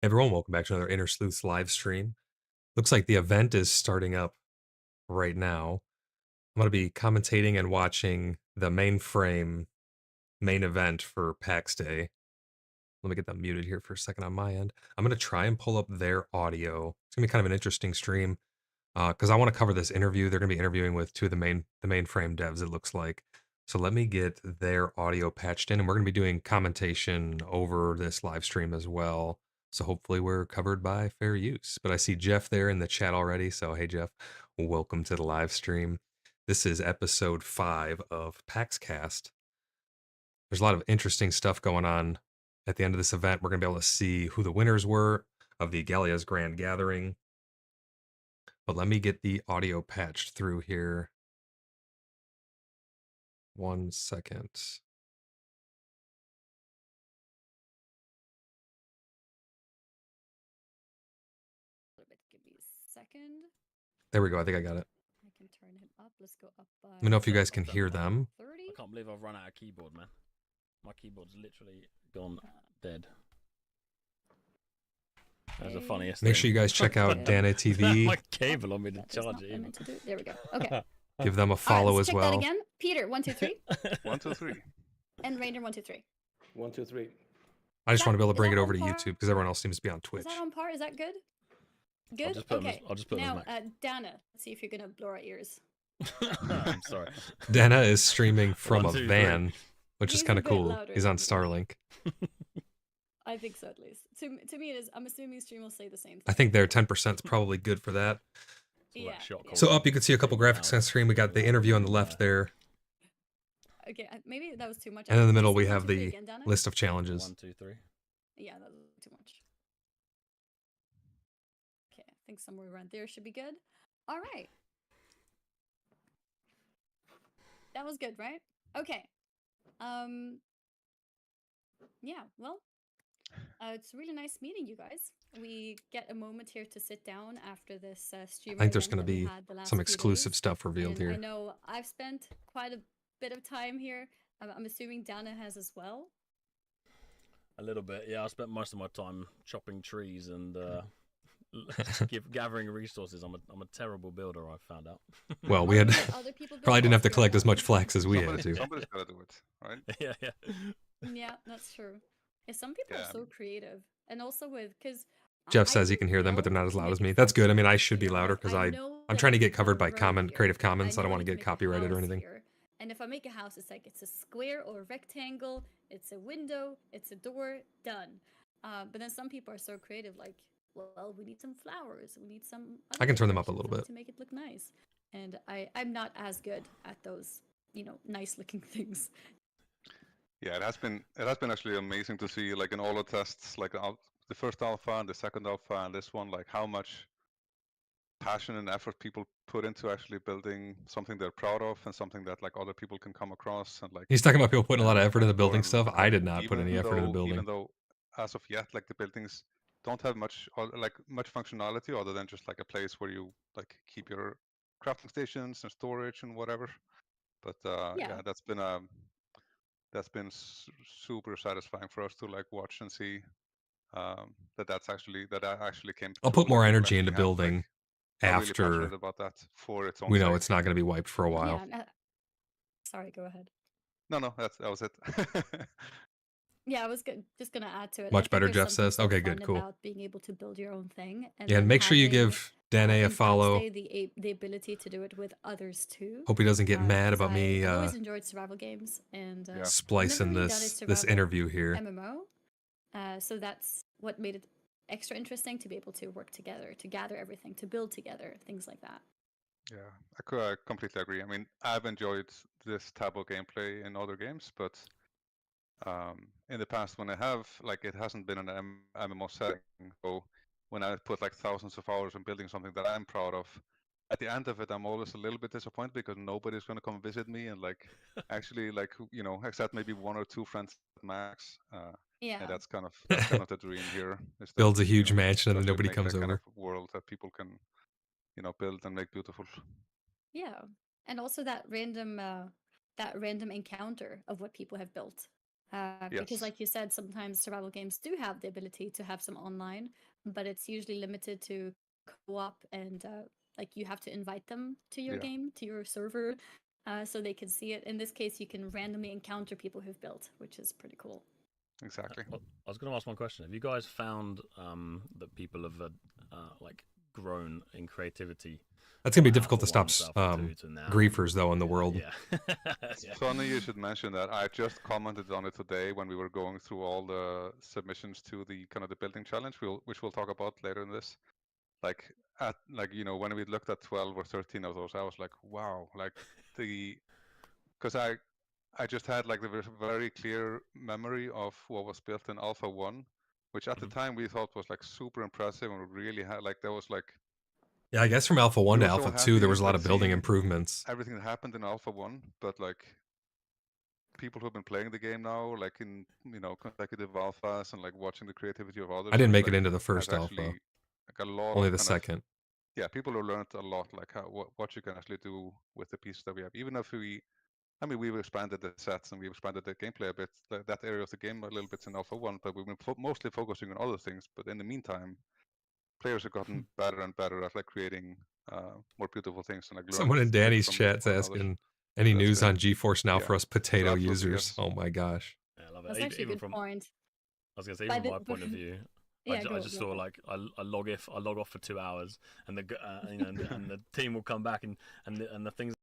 Everyone, welcome back to another Inner Sleuths live stream. Looks like the event is starting up right now. I'm going to be commentating and watching the mainframe main event for PAX Day. Let me get that muted here for a second on my end. I'm going to try and pull up their audio. It's going to be kind of an interesting stream because I want to cover this interview. They're going to be interviewing with two of the mainframe devs, it looks like. So let me get their audio patched in, and we're going to be doing commentation over this live stream as well. So hopefully we're covered by fair use. But I see Jeff there in the chat already. So hey, Jeff, welcome to the live stream. This is episode 5 of PaxCast. There's a lot of interesting stuff going on at the end of this event. We're going to be able to see who the winners were of the Gallia's Grand Gathering. But let me get the audio patched through here. 1 second. Give me a second. There we go. I think I got it. I can turn him up. Let's go up by. Let me know if you guys can hear them. 30. I can't believe I've run out of keyboard, man. My keyboard's literally gone dead. That's the funniest Make thing. sure you guys check out Dana TV. My cable on me to charge it. There we go. Okay. Give them a follow as check well. That again. Peter, 1, 2, 3. 1, 2, 3. And Rainer, 1, 2, 3. 1, 2, 3. I just want to be able to bring is it that over on to par? YouTube because everyone else seems to be on Twitch. Is that on par? Is that good? Good. I'll just put now, them as Dana, let's see if you're gonna blow our ears. I'm sorry. Dana is streaming from 1, a 2, 3. van, which is He's kind a of bit cool. louder He's on than Starlink. I think so, at least. To me, it is. I'm assuming stream will say the same thing. I think their 10% is probably good for that. Yeah. So up, you can see a couple graphics on screen. We got the interview on the left there. Okay, maybe that was too much. And in the Can you middle, say we 1, have 2, 3 the again, Dana? list of challenges. 1, 2, 3. Yeah, that was too much. Okay, I think somewhere around there should be good. All right. That was good, right? Okay. Yeah, well, it's really nice meeting you guys. We get a moment here to sit down after this stream. I think there's going to be some exclusive stuff revealed I here. know I've spent quite a bit of time here. I'm assuming Dana has as well. A little bit, yeah. I spent most of my time chopping trees and gathering resources. I'm a terrible builder, I found out. Well, we had Other people probably didn't have to collect as well. much flax as we had to. Somebody's got to do it, right? Yeah. Yeah, that's true. Yeah, some people are so creative, and also because Jeff says he can hear them, but they're not as loud as me. That's good. I mean, I should be louder because I'm trying to get covered by Creative Commons. I don't want to get copyrighted or anything. And if I make a house, it's like it's a square or a rectangle, it's a window, it's a door, done. But then some people are so creative, like, well, we need some flowers, we need some. I can turn them up a little bit to make it look nice. And I'm not as good at those, nice looking things. Yeah, it has been actually amazing to see, like in all the tests, like the first alpha and the second alpha and this one, like how much passion and effort people put into actually building something they're proud of and something that like other people can come across and like. He's talking about people putting a lot of effort into building stuff. I did not put any effort into building. Even though, as of yet, like the buildings don't have much functionality other than just like a place where you like keep your crafting stations and storage and whatever. But yeah, that's been super satisfying for us to like watch and see that actually came. I'll put more energy into have, building like, after really about that for its own we know sake. it's not going to be wiped for a while. Yeah, sorry, go ahead. No, that was it. Yeah, I was just gonna add to it. Much better, Jeff says. Okay, good, cool. About being able to build your own thing. Yeah, and make sure you give Dana a follow. The ability to do it with others too. Hope he doesn't get mad about me. I've always enjoyed survival games and splicing this interview here. MMO. So that's what made it extra interesting to be able to work together, to gather everything, to build together, things like that. Yeah, I completely agree. I mean, I've enjoyed this type of gameplay in other games, but in the past when I have, like, it hasn't been an MMO setting. So when I put like thousands of hours in building something that I'm proud of, at the end of it, I'm always a little bit disappointed because nobody's going to come visit me and like actually like, except maybe 1 or 2 friends at max. Yeah, and that's kind of the dream here. Builds a huge mansion and then nobody comes over. Kind of world that people can, build and make beautiful. Yeah, and also that random encounter of what people have built. Because, Yes. like you said, sometimes survival games do have the ability to have some online, but it's usually limited to co-op, and like you have to invite them to your Yeah. game, to your server, so they can see it. In this case, you can randomly encounter people who've built, which is pretty cool. Exactly. I was going to ask one question. Have you guys found that people have like grown in creativity? That's gonna be Like difficult to Alpha stop 1 to Alpha 2 to now? griefers though in the Yeah, world. yeah. It's Yeah. funny you should mention that. I just commented on it today when we were going through all the submissions to the kind of the building challenge, which we'll talk about later in this. Like when we looked at 12 or 13 of those, I was like, wow, like because I just had like the very clear memory of what was built in Alpha 1, which at the time we thought was like super impressive and really had like there was like Yeah, I guess from Alpha 1 we to were so Alpha 2, there happy was a lot like of building seeing improvements. everything that happened in Alpha 1, but like people who've been playing the game now, like in consecutive alphas and like watching the creativity of others, I didn't it's make it like into the has first alpha, actually like a lot only of the kind of second. people have learned a lot, like what you can actually do with the pieces that we have. Even if we've expanded the sets and we've expanded the gameplay a bit, that area of the game a little bit in Alpha 1, but we've been mostly focusing on other things. But in the meantime, players have gotten better and better at like creating more beautiful things and like Someone learned in things Danny's from chat's one another. asking any That's news great. on GeForce Now Yeah. for us So potato absolutely, users. yes. Oh my gosh. Yeah, I love it. That's actually a Even good from, point. I was gonna say, By even from the- my point of view, Yeah, I just go saw ahead. like I log off for 2 hours, and and the team will come back and the things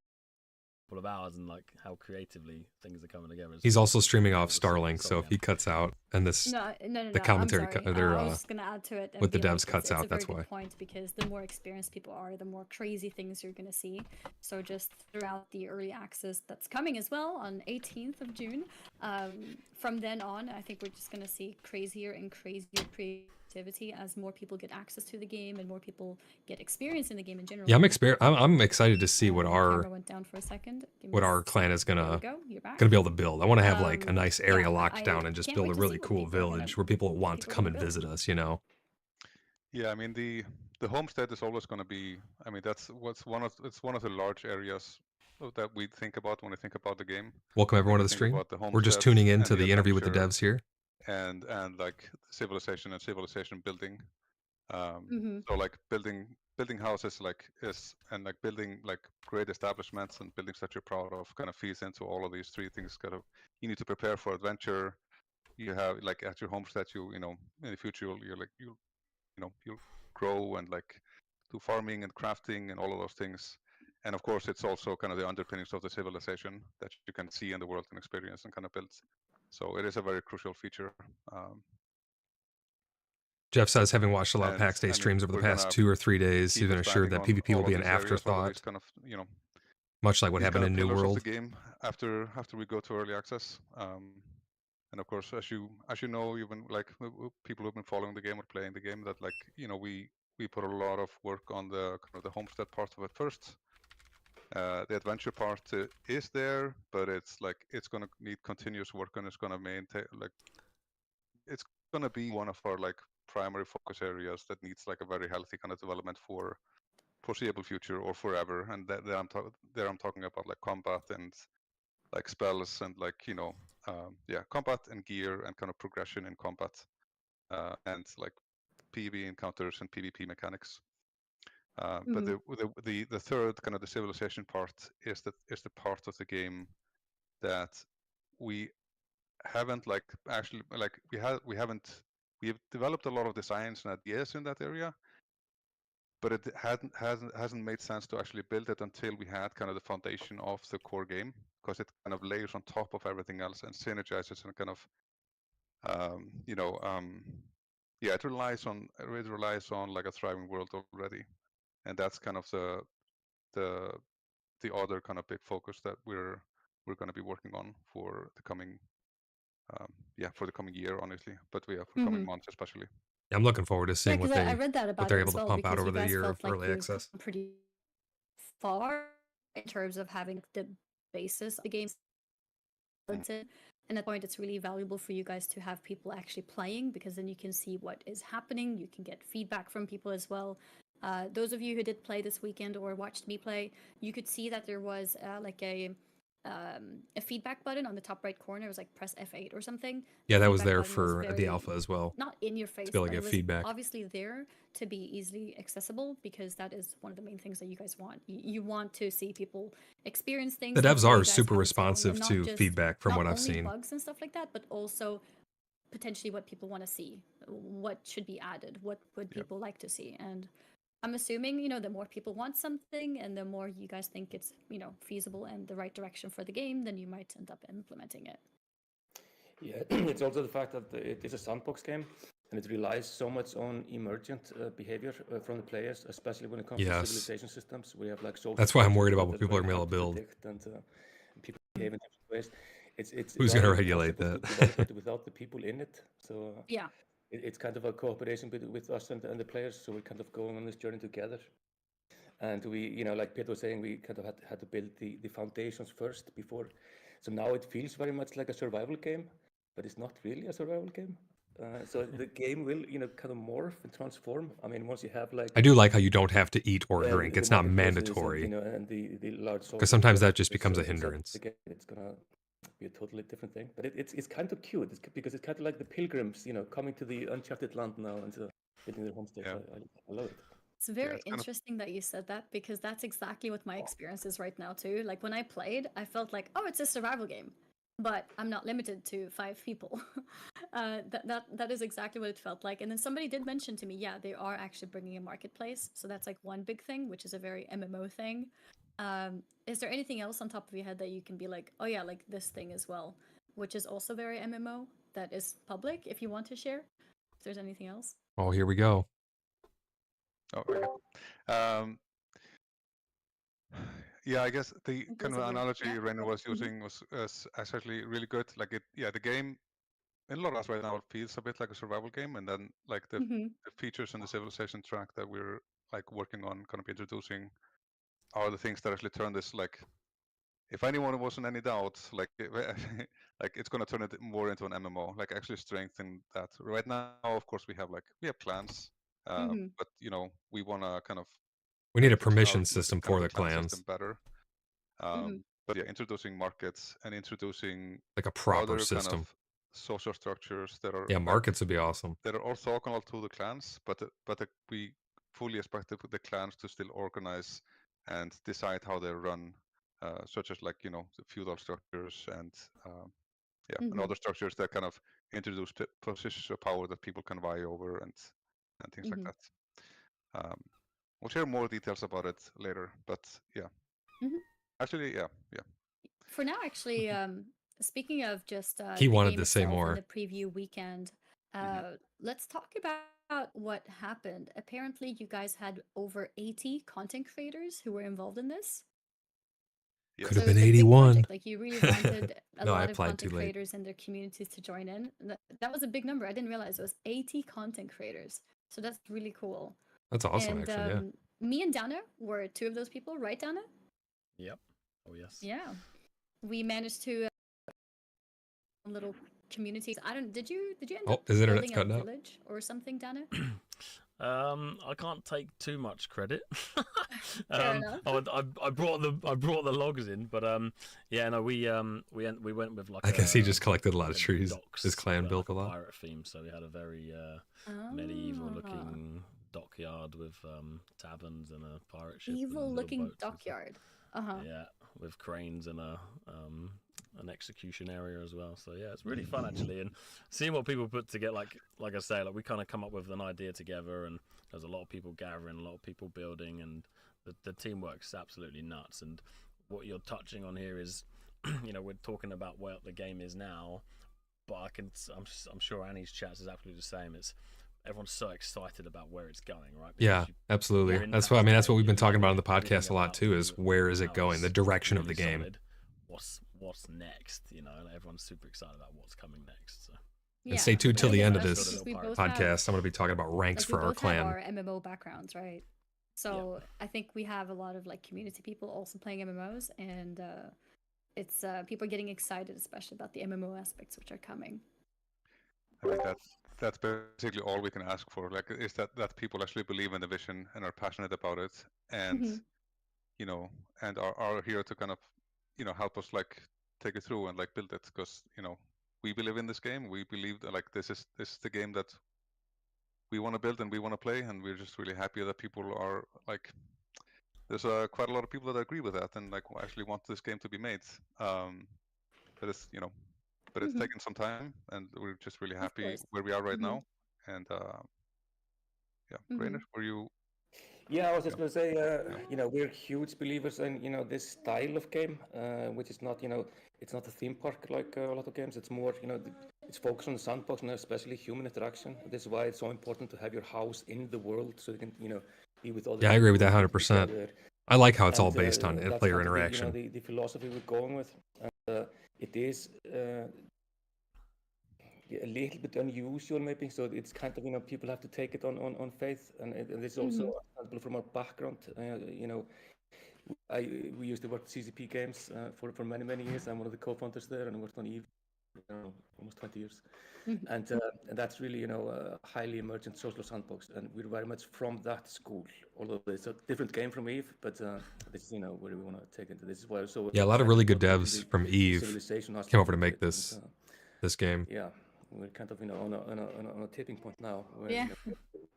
couple of hours, and like how creatively things are coming together. He's also streaming off it's a Starlink, so if he cuts out and this No, the I'm commentary sorry. their I was just gonna add to it and with the be like, devs cuts it's out, a very that's good why. point, because the more experienced people are, the more crazy things you're gonna see. So just throughout the early access that's coming as well on 18th of June, from then on, I think we're just gonna see crazier and crazier creativity as more people get access to the game and more people get experience in the game in general. Yeah, I'm excited to see what My our camera went down for a second. Give me what a our clan sec. is There we gonna go. You're back. be able to build. I want to have like a nice area Yeah, locked I down and just can't build wait a to really see what cool people are gonna- village where people want to people come gonna and build. visit us, you know. Yeah, I mean the homestead is always going to be. I mean that's it's one of the large areas that we think about when we think about the game. Welcome everyone to We the think stream. about the We're just homestead tuning and into the interview with the adventure devs here. and like civilization and civilization building. Mhm. So like building houses like is and like building like great establishments and buildings that you're proud of kind of feeds into all of these three things. Kind of you need to prepare for adventure. You have like at your homestead, in the future you'll grow and like do farming and crafting and all of those things. And of course, it's also kind of the underpinnings of the civilization that you can see in the world and experience and kind of build. So it is a very crucial feature. Jeff says, having watched a lot of And PAX Day I mean, streams over the we're past gonna 2 or 3 days, keep he's been assured expanding that on PvP will all be of an these areas, all of these afterthought, kind of much like what these happened kind of in New pillars of the World. game after we go to early access. And of course, as you know, you've been like people who've been following the game or playing the game, that like we put a lot of work on the kind of the homestead part of it first. The adventure part is there, but it's like it's gonna need continuous work, and it's gonna maintain like it's gonna be one of our like primary focus areas that needs like a very healthy kind of development for foreseeable future or forever. And there I'm talking about like combat and like spells and like combat and gear and kind of progression in combat and like PvE encounters and PvP mechanics. But the third kind of the civilization part is the part of the game that we haven't like actually like we've developed a lot of designs and ideas in that area, but it hasn't made sense to actually build it until we had kind of the foundation of the core game, because it kind of layers on top of everything else and synergizes and kind of it relies on like a thriving world already, and that's kind of the other kind of big focus that we're going to be working on for the coming year, honestly, but for coming months especially. Yeah, I'm looking forward to seeing because I read that what about they're it able as to well, pump out because over you the guys year felt of like early you've access. come pretty far in terms of having the basis of the game talented. And at that point, it's really valuable for you guys to have people actually playing, because then you can see what is happening. You can get feedback from people as well. Those of you who did play this weekend or watched me play, you could see that there was like a a feedback button on the top right corner. It was like press F8 or something. Yeah, The that was feedback there button was for the very alpha as well, not in your to face, be able but to it get was feedback. obviously there to be easily accessible, because that is one of the main things that you guys want. You want to see people experience things. The and devs hear are you guys super how it's going, and responsive not to just feedback from not what I've only seen. bugs and stuff like that, but also potentially what people want to see, what should be added, what would Yeah. people like to see. And I'm assuming, the more people want something and the more you guys think it's, feasible and the right direction for the game, then you might end up implementing it. Yeah, it's also the fact that it is a sandbox game, and it relies so much on emergent behavior from the players, especially when it comes to Yes. civilization systems. We have like social That's why I'm worried structures about what that people are very going to be able hard to build. predict, and people behave in different ways. It's Who's going to rather regulate impossible that? to develop it without the people in it. So Yeah. it's kind of a cooperation with us and the players. So we're kind of going on this journey together. And we, like Peter was saying, we kind of had to build the foundations first before. So now it feels very much like a survival game, but it's not really a survival game. So the game will, kind of morph and transform. I mean, once you have like I do like how you don't have to eat or the drink. It's not marketplaces mandatory. and the large Because sometimes that just structures becomes a inside hindrance. the game, it's gonna be a totally different thing. But it's kind of cute. Because it's kind of like the pilgrims, coming to the uncharted land now and building their homestays. Yeah. I love it. It's very it's kind of- interesting that you said that, because that's exactly what my experience is right now too. Like when I played, I felt like, oh, it's a survival game, but I'm not limited to 5 people. That is exactly what it felt like. And then somebody did mention to me, yeah, they are actually bringing a marketplace. So that's like one big thing, which is a very MMO thing. Is there anything else on top of your head that you can be like, oh yeah, like this thing as well, which is also very MMO, that is public, if you want to share? If there's anything else. Oh, here we go. Oh, okay. Yeah, I guess the kind of analogy Rainer was using was actually really good. Like the game in a lot of ways right now it feels a bit like a survival game, and then like the features in the civilization track that we're like working on, kind of introducing, are the things that actually turn this, like, if anyone was in any doubt, like like it's gonna turn it more into an MMO, like actually strengthen that. Right now, of course, we have clans, but we want to kind of We need a make the permission clan- system kind of for the the clan clans, system better. But yeah, introducing markets and introducing like a proper other system. kind of social structures that are Yeah, markets would be awesome. that are orthogonal to the clans, but we fully expect the clans to still organize and decide how they run, such as the feudal structures and and other structures that kind of introduce positions of power that people can vie over and things like that. We'll share more details about it later, but yeah. Actually, yeah. For now, actually, speaking of just He the wanted game to say itself more. and the preview weekend, let's talk about what happened. Apparently, you guys had over 80 content creators who were involved in this. Yes. Could have So been it's a big 81. project. Like you really wanted a No, I lot of applied content too late. creators and their communities to join in. That was a big number. I didn't realize it was 80 content creators. So that's really cool. That's awesome, And actually. Yeah. me and Dana were 2 of those people, right, Dana? Yep. Oh yes. Yeah. We managed to little communities. I don't. Did you end Oh, up his internet's building a cutting out. village or something, Dana? I can't take too much credit. Fair enough. I brought the logs in, but yeah, no, we went with like. I guess he just collected a lot of like trees. docks, His clan like built a lot. pirate theme, so we had a very medieval-looking dockyard with taverns and a pirate ship. Evil-looking dockyard. Yeah, with cranes and an execution area as well. So yeah, it's really fun actually, and seeing what people put together. Like I say, like we kind of come up with an idea together, and there's a lot of people gathering, a lot of people building, and the teamwork's absolutely nuts. And what you're touching on here is, we're talking about where the game is now, but I'm sure Annie's chat is absolutely the same. Everyone's so excited about where it's going, right? Yeah, absolutely. That's what we've been talking about on the podcast a lot too, is where is it going, the direction of the game. What's next, and everyone's super excited about what's coming next. So. And stay tuned till the end of Because this we both podcast. I'm going to be talking about ranks we for our both have clan. our MMO backgrounds, right? So I think we have a lot of community people also playing MMOs, and it's people are getting excited, especially about the MMO aspects which are coming. I think that's basically all we can ask for. Is that people actually believe in the vision and are passionate about it, and and are here to kind of help us like take it through and like build it, because we believe in this game. We believe that like this is the game that we want to build and we want to play, and we're just really happy that people are like, there's quite a lot of people that agree with that and like actually want this game to be made. But it's but it's taken some time, and we're just really happy course. where we are right Mhm. now. And Rainer, were you? Yeah, I was just going to say, we're huge believers in, this style of game, which is not, it's not a theme park like a lot of games. It's more, it's focused on the sandbox and especially human interaction. This is why it's so important to have your house in the world so you can, be with other Yeah, I agree with that people, 100%. together. I like how it's all And, based on that's player kind of interaction. the philosophy we're going with. And it is a little bit unusual maybe, so it's kind of people have to take it on faith, and this is also from our background. We used to work CCP games for many years. I'm one of the co-founders there, and I worked on EVE almost 20 years. And that's really a highly emergent social sandbox, and we're very much from that school, although it's a different game from EVE, but this is where we want to take it. This is why so Yeah, a lot of really good devs from EVE came over to make this game. Yeah, we're kind of on a tipping point now where Yeah. we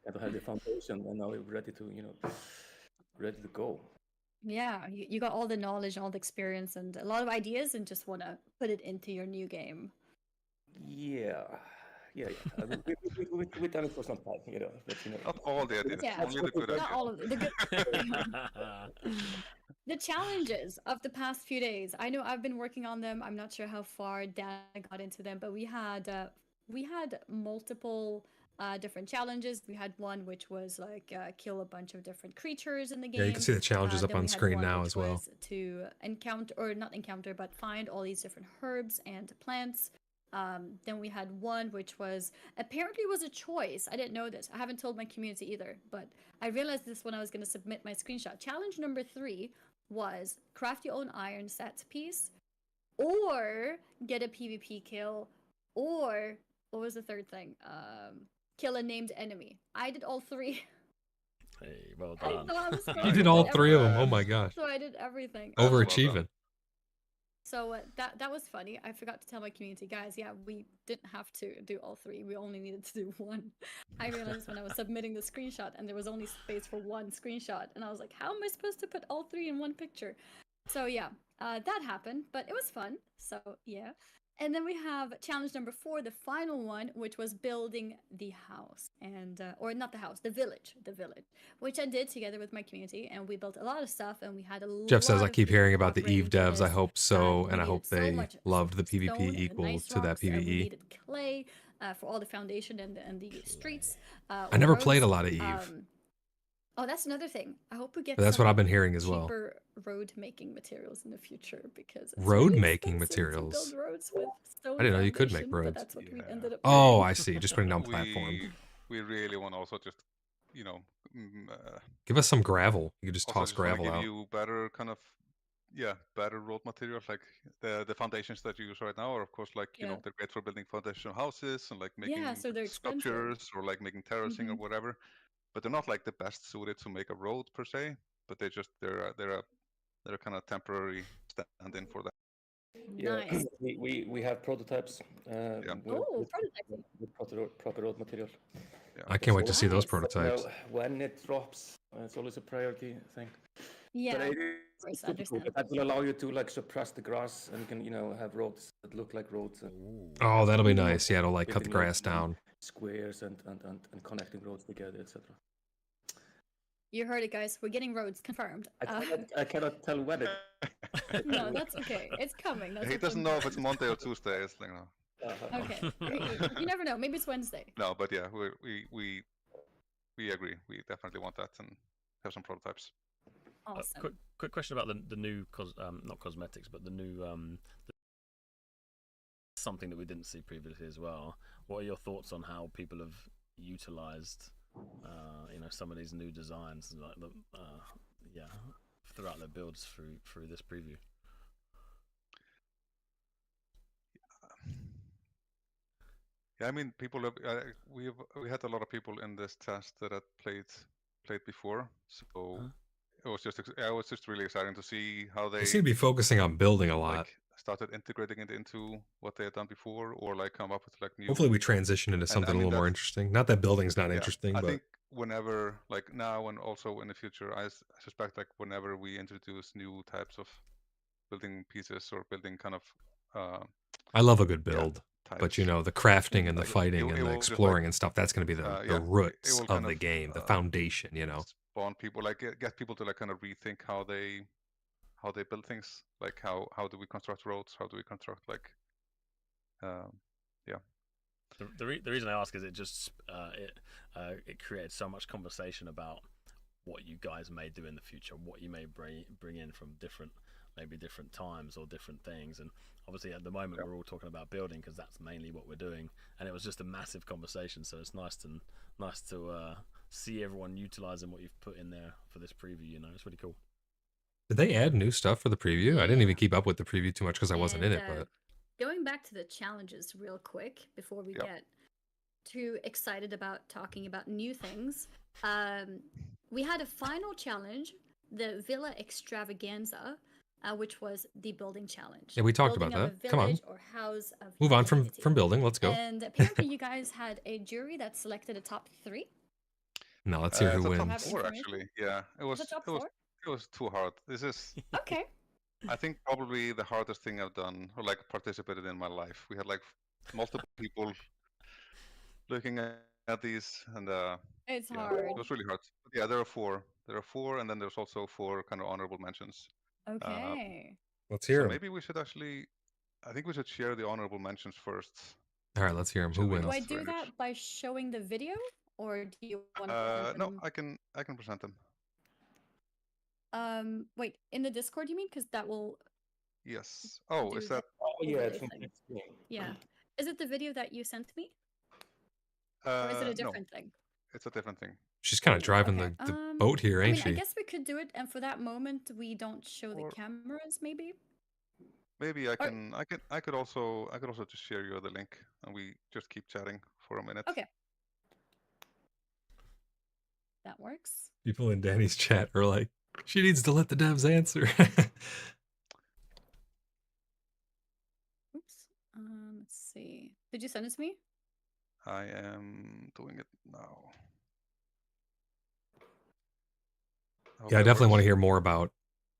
kind of have the foundation, and now we're ready to ready to go. Yeah, you got all the knowledge, all the experience, and a lot of ideas, and just want to put it into your new game. Yeah. We've done it for some time, but Not all the ideas, Yeah. only the good Not ideas. all of the good. The challenges of the past few days. I know I've been working on them. I'm not sure how far Dan got into them, but we had multiple different challenges. We had one which was like kill a bunch of different creatures in the game. Yeah, you can see the challenges up Then on we had screen one now which as well. was to encounter, or not encounter, but find all these different herbs and plants. Then we had one which was apparently was a choice. I didn't know this. I haven't told my community either, but I realized this when I was going to submit my screenshot. Challenge number 3 was craft your own iron set piece, or get a PvP kill, or what was the third thing? Kill a named enemy. I did all 3. Hey, well I done. thought I was You did all 3 of them. Oh my gosh. So I did everything. That's well Overachieving. So that was funny. I forgot to tell my community, guys, yeah, we didn't have to do all 3. We only needed to do 1. I realized when I was submitting the screenshot and there was only space for 1 screenshot. And I was like, how am I supposed to put all 3 in one picture? So yeah, that happened, but it was fun. So yeah. And then we have challenge number 4, the final one, which was building the house, and or not the house, the village, which I did together with my community, and we built a lot of stuff, and we had a lot. Jeff says, I of keep people hearing about the cooperating EVE to devs. I this. hope so, We and I needed hope so they much loved the stone PvP and equal nice to that rocks, and we PvE. needed clay for all the foundation and the streets. I never played a roads. lot of EVE. Oh, that's another thing. I hope we get But that's some what I've been hearing as well. cheaper road making materials in the future, because it's Road really making expensive materials? to build roads with stone I didn't know you could make foundation, but roads. that's what we Yeah. ended up Oh, doing. I see. Just putting down platform. We really want to also just Give us some gravel. You could just also toss just want to gravel give out. you better kind of better road materials. Like the foundations that you use right now are of course like Yeah. they're great for building foundational houses and like making Yeah, so they're expensive. sculptures or like making terracing or whatever, but they're not like the best suited to make a road per se, but they're a kind of temporary stand-in for that. Yeah, Nice. we have prototypes. Oh, prototyping. With proper road material. Yeah. I can't wait to see those Nice. prototypes. When it drops, it's always a priority thing. Yeah, But of it course, is super cool. understandable. That will allow you to like suppress the grass, and you can have roads that look like roads. Oh, that'll be nice. Yeah, it'll like cut the Building grass down. Squares and connecting roads together, etc. You heard it, guys. We're getting roads confirmed. I cannot tell when it. No, that's okay. It's coming. That's He what's doesn't know if it's important. Monday or Tuesday. It's like no. Okay. You never know. Maybe it's Wednesday. No, but yeah, we agree. We definitely want that and have some prototypes. Awesome. Quick question about the new not cosmetics, but the new something that we didn't see previously as well. What are your thoughts on how people have utilized some of these new designs, like throughout their builds through this preview? Yeah, I mean, people have we had a lot of people in this test that had played before, so was just really exciting to see how They they seem to be focusing on building a lot. like started integrating it into what they had done before, or like come up with like new. Hopefully we transition into And, something I a mean, little more that's interesting. Not that building's not yeah. interesting, I but think whenever like now and also in the future, I suspect like whenever we introduce new types of building pieces or building kind of I love a good yeah build. But types, you know, the crafting and the like fighting it and the will just like exploring and stuff, that's going to be yeah, the it roots will of kind the of game, the foundation, you know. spawn people, like get people to like kind of rethink how they build things, like how do we construct roads, how do we construct like yeah. The reason I ask is it just it created so much conversation about what you guys may do in the future, what you may bring in from maybe different times or different things. And obviously at the moment we're all talking about building because that's mainly what we're doing, and it was just a massive conversation. So it's nice to see everyone utilizing what you've put in there for this preview. You know, it's really cool. Did they add new stuff for the preview? I didn't Yeah. even keep up with the preview too much because I wasn't in it. But going back to the challenges real quick before we get too excited about talking about new things, we had a final challenge, the Villa Extravaganza, which was the building challenge. yeah, we talked Building about of that. a Come on, village or house of move on humanity. from building. Let's go. And apparently you guys had a jury that selected a top 3. No, let's hear who It's a wins. top Have 4 information? actually. Yeah, it was Is it top it was 4? it was too hard. This is Okay. I think probably the hardest thing I've done or like participated in my life. We had like multiple people looking at these, and It's yeah, hard. it was really hard. But yeah, there are 4. There are 4, and then there's also 4 kind of honorable mentions. Okay. Let's So hear him. maybe we should actually, I think we should share the honorable mentions first. All right, let's hear him. Who Should we wins? Do I not do finish? that by showing the video, or do you want to present No, them? I can present them. Wait, in the Discord you mean? Because that will Yes. Oh, do is the that? Yeah, overlay it's from thing. PaxCast. Yeah. Is it the video that you sent me? Or is it a No, different thing? it's a different thing. She's kind of driving Okay. the boat here, I ain't mean, I she? guess we could do it, and for that moment, we don't show the Or- cameras, maybe? Maybe I Or- can. I could also just share you the link, and we just keep chatting for a minute. Okay. That works. People in Danny's chat are like, she needs to let the devs answer. Oops. Let's see. Did you send it to me? I am doing it now. hope Yeah, I that definitely want to works. hear more about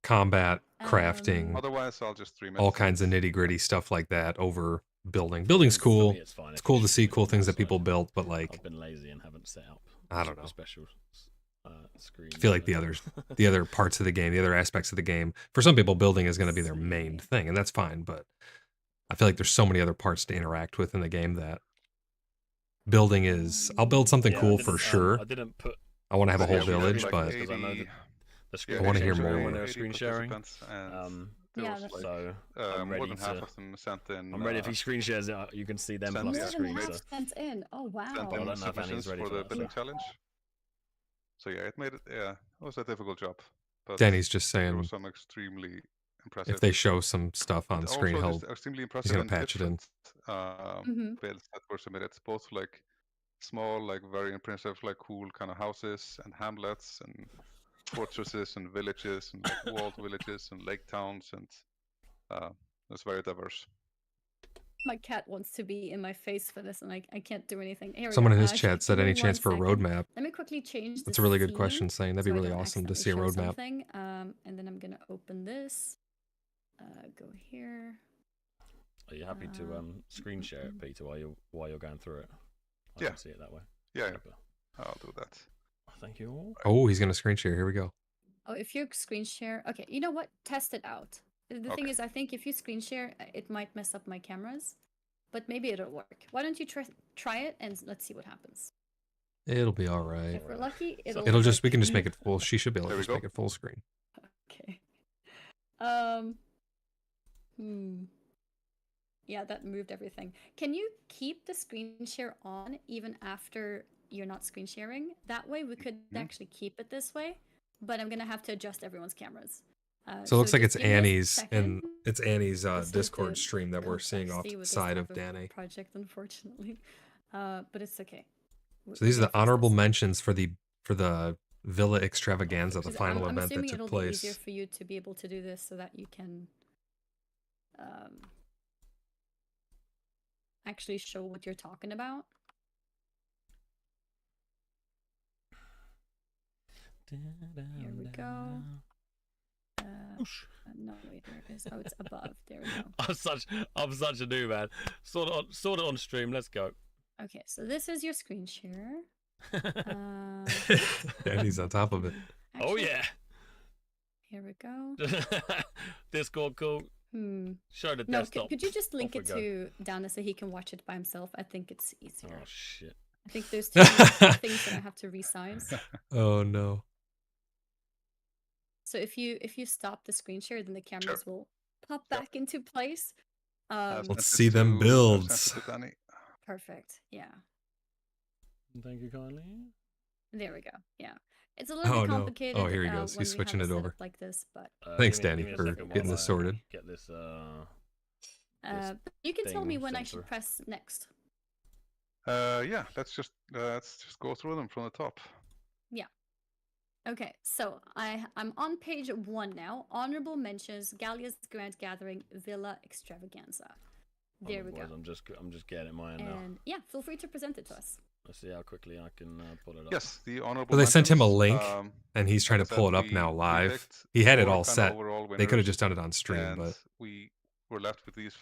combat, crafting, Otherwise, I'll just stream it. all kinds of nitty gritty stuff like that over building. Building's For cool. me, it's fine. It's if cool you to see stream it cool from things my that people side. built, but like, I've been lazy and haven't set up. I don't know. Special screen. I feel like the other parts of the game, the other aspects of the game, for some people, building is going to be their main thing, and that's fine. But I feel like there's so many other parts to interact with in the game that building is. I'll build something Yeah, cool for sure. I didn't put. I want to have a Yeah, whole we had village, like but 80 because I know the screen. I wanna hear sharing more. when they're 80 screen sharing. participants, and there Yeah, was like So I'm more ready than half to. of them sent in. I'm ready. If he screen shares it, you can see them Send plus me the More Yeah, than screen. made half So sent in. Oh, sent wow. I in don't know if submissions Annie's ready for for the that, building so. challenge. So yeah, it made it. Yeah, it was a difficult job, but Danny's just there saying was some extremely impressive. if they show some stuff on and screen, also he'll just extremely he's impressive gonna and patch it in. different builds that were submitted. Both like small, like very impressive, like cool kind of houses and hamlets and fortresses and villages and like walled villages and lake towns, and it's very diverse. My cat wants to be in my face for this, and I can't do anything. Here we Someone go. in his Give chat said, me any chance 1 for a second. roadmap? Let me quickly change That's the a really good scene question, saying that'd be so I really don't awesome to see a accidentally show roadmap. something. And then I'm gonna open this. Go here. Are you happy to screen share it, Peter, while you're going through it? I Yeah. can see it that way. Yeah, Super. I'll do that. Thank you all. Oh, he's gonna screen share. Here we go. Oh, if you screen share, okay. You know what? Test it out. The thing Okay. is, I think if you screen share, it might mess up my cameras, but maybe it'll work. Why don't you try it and let's see what happens. It'll be all right. If we're lucky, it'll. It'll just we can work. just make it full. She should be able to There we just go. make it full screen. Okay. Yeah, that moved everything. Can you keep the screen share on even after you're not screen sharing? That way we could actually keep it this way, but I'm gonna have to adjust everyone's cameras. So it looks like just it's give me a Annie's second. it's Annie's This was Discord the stream that we're seeing off complexity the with this side type of Danny. project, unfortunately, but it's okay. So these are We'll the fix honorable this. mentions for the Villa Extravaganza, the 'Cause final I'm event that assuming took it'll be easier place. for you to be able to do this so that you can actually show what you're talking about. Here we go. No, wait, there it is. Oh, it's above. There we go. I'm such a noob, man. Sort it on stream. Let's go. Okay, so this is your screen share. And he's on top of it. Oh Actually, yeah. Here we go. Discord call. Show the No, desktop. could you just link Off we it go. to Dana so he can watch it by himself? I think it's easier. Oh shit. I think there's too many things that I have to resize. Oh no. So if you stop the screen share, then the cameras will pop back into place. Let's see them builds. Perfect. Yeah. Thank you kindly. There we go. Yeah. It's a little Oh, bit no. complicated. Oh, here he when goes. He's we switching have it a over. setup like this, but Thanks, give Danny, me a for second getting while this I sorted. Get this. you can tell me thing when I sent should through. press next. Yeah, let's just go through them from the top. Yeah. Okay, so I'm on page 1 now. Honorable mentions: Gallia's Grand Gathering, Villa Extravaganza. There we go. I'm just getting mine now. And yeah, feel free to present it to us. Let's see how quickly I can pull it up. Yes, the honorable. Well, they sent him a link, mentions, and he's trying like to I pull said, it up we- now we live. picked He had it 4 all kinda set. overall They could have winners, just done it on stream, and but we were left with these.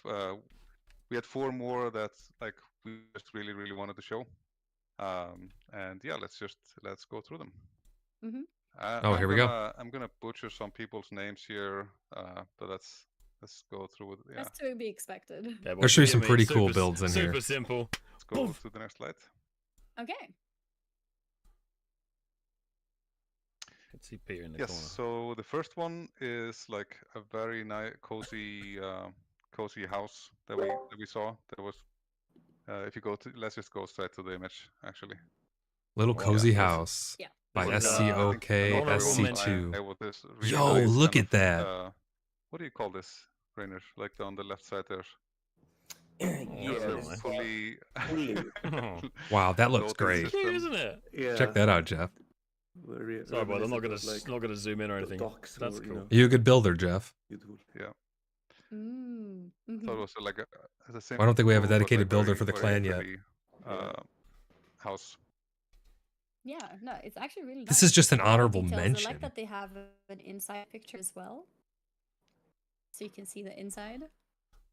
We had 4 more that like we just really wanted to show. And yeah, let's go through them. Mhm. Here we go. I'm gonna butcher some people's names here, but let's go through it. Yeah, That's to be expected. Yeah, There should be forgive some me, pretty cool super- builds in super here. simple. let's go Poof. to the next slide. Okay. Let's see Peter in the Yes, corner. so the first one is like a very nice, cozy house that we saw. There was, if you go to, let's just go straight to the image actually. Little Oh, Cozy yeah. House Yeah. by This is, SCOK honorable SC2. With this really Yo, nice look kind at that. what do you call this, Rainer? Like on the left side there. Yes. Fully. Wow, that looks loaded great. system. Cute, isn't it? Yeah. Check that out, Jeff. Sorry, bud. I'm not gonna zoom in or anything. Docs That's or, cool. Are you a good builder, Jeff? beautiful. Yeah. Mm. So it was like a I don't think we have a simple, but, dedicated like, builder very, for the very clan yet. pretty, house. Yeah, no, it's actually really nice. This is just an A lot of honorable details. I mention. like that they have an inside picture as well. So you can see the inside.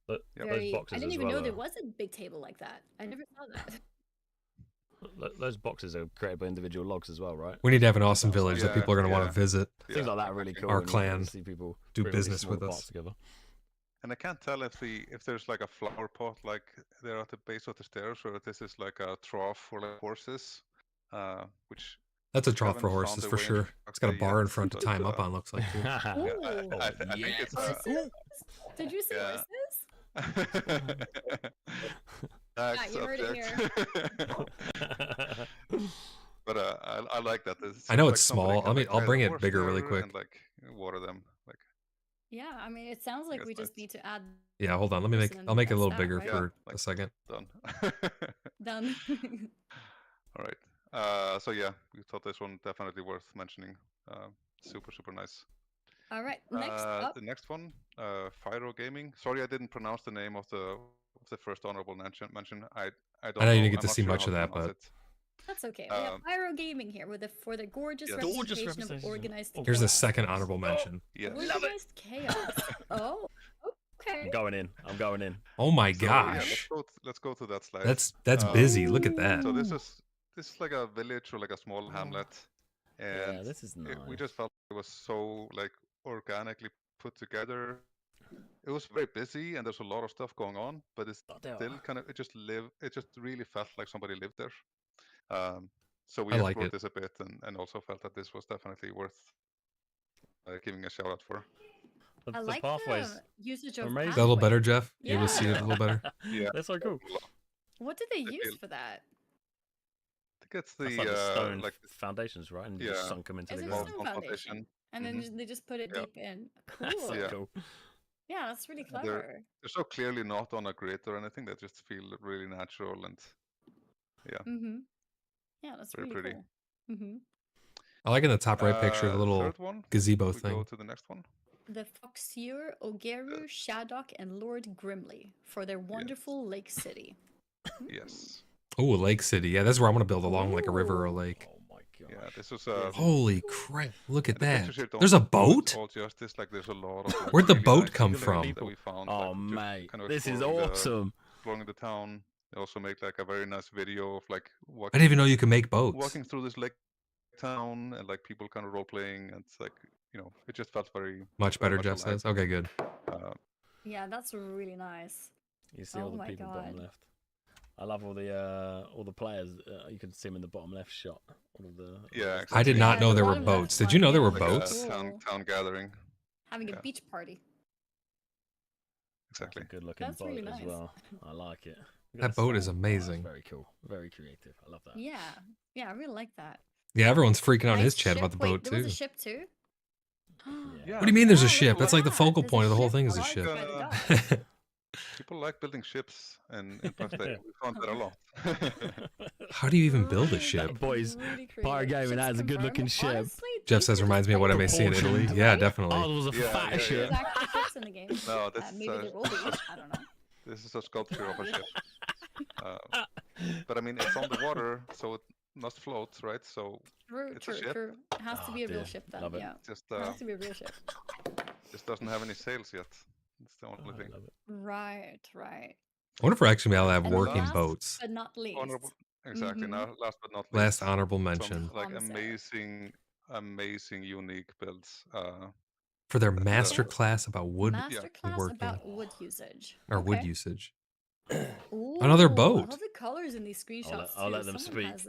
But Yep. those boxes I didn't as even well. know there was a big table like that. I never saw that. Those boxes are created by individual logs as well, right? We need to have an awesome village that Yeah, people are going to want yeah. to visit. Things like that are really cool. Our when you clan see people do bring all these business smaller with parts us. together. And I can't tell if there's like a flower pot like there at the base of the stairs, or if this is like a trough for like horses, which That's a trough haven't for found horses a for way sure. into It's got a Octa bar yet, in front to but, tie 'em up on, looks like, too. Ooh. I think it's Horses? Did you see Yeah. horses? Next you heard it subject. But I like that. I know like it's somebody small. can, like, I'll tie bring the it horse bigger really there quick. and like water them. Like Yeah, I mean, it sounds like guess we just that's- need to add Yeah, hold on. I'll make it a little bigger right? for Yeah, a second. done. done. All right. So yeah, we thought this one definitely worth mentioning. Super nice. All right, next up. The next one, Fyro Gaming. Sorry, I didn't pronounce the name of the first honorable mention. I don't I know you know. didn't get I'm to not see sure much how of to that, pronounce but it. That's okay. We have Pyro Gaming here for the gorgeous, Yes. Gorgeous representation of representation of organized here's the chaos. second honorable mention. Yes. Organized chaos. Oh, okay. I'm going in. Oh my So, yeah, gosh. let's go to that slide. That's busy. Look at Ooh. that. So this is like a village or like a small hamlet, and Yeah, this is nice. we just felt it was so like organically put together. It was very busy and there's a lot of stuff going on, but it's Oh, there still are. kind of it just really felt like somebody lived there. So we I like explored it. this a bit and also felt that this was definitely worth giving a shout out for. I The like pathways. the usage of amazing. Is that a little pathway. better, Jeff? You able to see it Yeah. a little better? Yeah, They're so cool. What did they I use feel- for that? I think it's That's the like the stone like foundations, right? And you just yeah. sunk them into Is the it ground. stone foundation? And then Mhm. they just put it Yeah. deep in. That's so Cool. Yeah. cool. Yeah, that's really They're- clever. They're so clearly not on a grid or anything. They just feel really natural and Mm-hmm. Yeah, that's Very really pretty. cool. Mm-hmm. I like in the top right picture the little third one. gazebo We thing. go to the next one. The Foxier, Ogeru, Shadok, and Lord Grimly for their wonderful Lake City. Yes. Oh, Lake City. Yeah, that's where I'm gonna build along like a river or a Ooh. lake. Oh my god. Yeah, this was Holy crap! Look at and the that. pictures here don't There's a do it boat. all justice. Like there's a lot of like, Where'd the really boat nice come things from? that we found. Oh like, just mate, kind of this is exploring awesome. exploring the town. They also make like a very nice video of like I didn't even know you could make boats. walking through this lake town and like people kind of role playing. And it's like it just felt very Much very better, much Jeff alive. says. Okay, good. Yeah, that's really nice. You see Oh all the my people bottom God. left. I love all the players. You can see them in the bottom left shot. All of the. Yeah, I did exactly. not Yeah, know the there were bottom left boats. Did one, you know there yeah, were Like a boats? Cool. town gathering. Having a Yeah. beach party. Exactly. Good looking That's boat really as nice. well. I like it. Look at That the boat is sail. Oh, amazing. that's very cool. Very creative. I love that. Yeah, yeah, I really like that. Yeah, everyone's freaking out in his Nice chat ship. about the Wait, boat there was too. a ship too? Yeah. What do you mean there's a Wow, ship? look That's at like the that. focal There's point of the whole ship thing is a large ship. by the dock. People like building ships in Paxstay. We found that a lot. How do you even build a Right, ship? That boy's really Bar creative. Gaming Ships has a good looking confirmed. ship. Honestly, Jeff these says are just reminds me of what I may see in proportioned, Italy. Yeah, right? definitely. Oh, there was a Yeah, fat yeah, ship. There's actual ships in the game. No, this Maybe there will be. I don't know. this is a sculpture of a ship. But I mean, it's on the water, so it must float, right? So True, It's a true, ship? true. It has to Oh, be a real dear. ship then. Love it. Yeah, just it has to be a real ship. just doesn't have any sails yet. That's the only Oh, I thing. love it. Right, right. I wonder if we're actually gonna be able to have And then working last boats. but not least, Honorable, exactly. Mhm. Now, last but not least, Last honorable some mention like Concept. amazing, unique builds. for their the- master class about wood Masterclass working about wood usage. or wood Okay. usage. Ooh, Another I boat. love the colors in these screenshots I'll too. let them Someone speak. has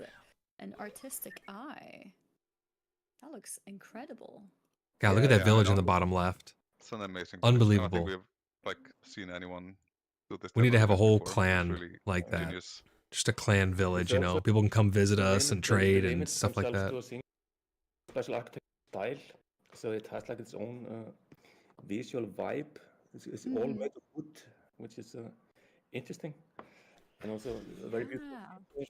an artistic eye. That looks incredible. God, look at Yeah, that I village in know. the bottom left. It's an amazing. Village. I don't Unbelievable. think we've like seen anyone do this. We need type to of have a village whole before. It's clan really like that. genius. Just a clan village, you know. also People can come visit the us limit- and the trade and limits stuff like themselves that. to a single special architect style, so it has like its own visual vibe. It's all Mhm. made of wood, which is interesting, and also very beautiful. Yeah.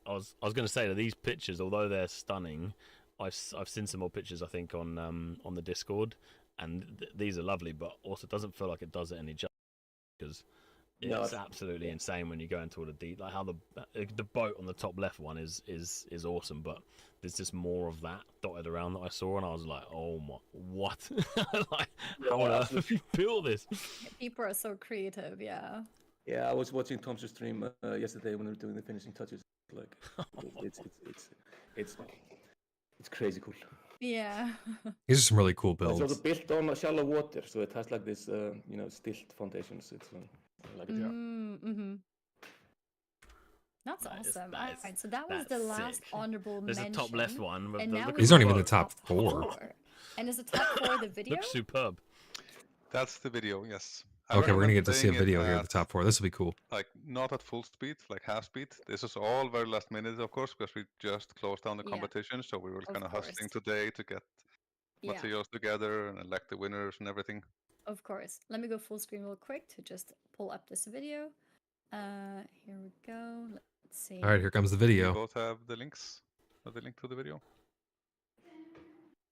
I was going to say that these pictures, although they're stunning, I've seen some more pictures I think on the Discord, and these are lovely, but also it doesn't feel like it does it any justice because No, it's absolutely insane when you go into all the deep, like how the boat on the top left one is awesome, but there's just more of that dotted around that I saw, and I was like, oh my, what? Like, how on earth have you built this? People are so creative. Yeah. Yeah, I was watching Tom's stream yesterday when we were doing the finishing touches. Like, it's crazy cool. Yeah. These are some really cool It's also builds. built on shallow water, so it has like this, stilt foundations. It's I like it. Mm-hmm. That's That is- awesome. that is- Alright, so that was the that's last sick. honorable There's mention. the top left one. With And now look we These at aren't the even the boat. top four. And is the top 4 the video? Looks superb. That's the video. Yes. I Okay, we're gonna recommend get to see a playing it video here at the at, top four. This will be cool. Like not at full speed, like half speed. This is all very last minute, of course, because we just closed down the Yeah. competition, so we were Of kind of hustling course. today to get Yeah, materials together and elect the winners and everything. of course. Let me go full screen real quick to just pull up this video. Here we go. Let's see. All right, here comes the We video. both have the links, the link to the video.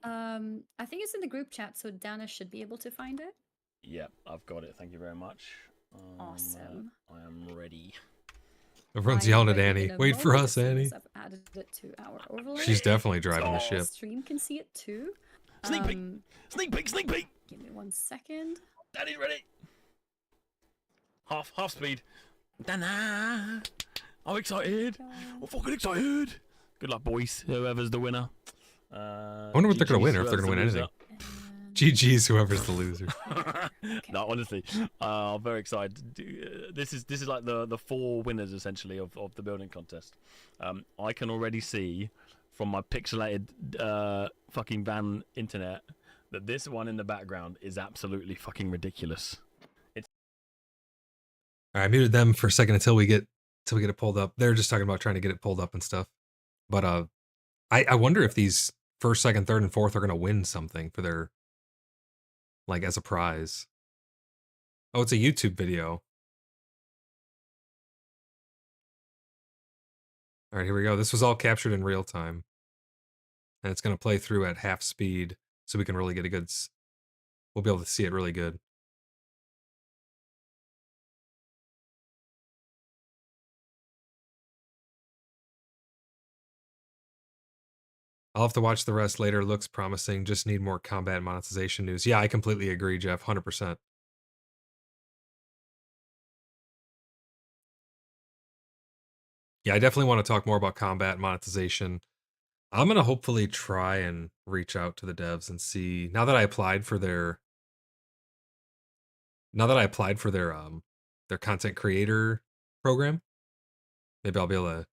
I think it's in the group chat, so Dana should be able to find it. Yep, I've got it. Thank you very much. Awesome. I am ready. Everyone's I'm yelling at ready Annie. in a Wait for moment us, as soon Annie. as I've added it to our overlay. She's definitely driving the Oh. ship. Stream can see it too. Sneak peek. Um, Sneak peek, sneak peek. Give me 1 second. Daddy's ready. Half speed. Dana. I'm excited. I'm fucking excited. Good luck, boys. Whoever's the winner. I wonder what they're gonna win, or if they're gonna win anything. And GG's, whoever's the loser. No, honestly, I'm very excited. This is like the 4 winners essentially of the building contest. I can already see from my pixelated fucking van internet that this one in the background is absolutely fucking ridiculous. All right, I muted them for a second until we get it pulled up. They're just talking about trying to get it pulled up and stuff. But I wonder if these first, second, third, and fourth are gonna win something for their, like, as a prize. Oh, it's a YouTube video. All right, here we go. This was all captured in real time. and it's going to play through at half speed, so we can really get a good. We'll be able to see it really good. I'll have to watch the rest later. Looks promising. Just need more combat monetization news. Yeah, I completely agree, Jeff. 100%. Yeah, I definitely want to talk more about combat monetization. I'm going to hopefully try and reach out to the devs and see, now that I applied for their content creator program, maybe I'll be able to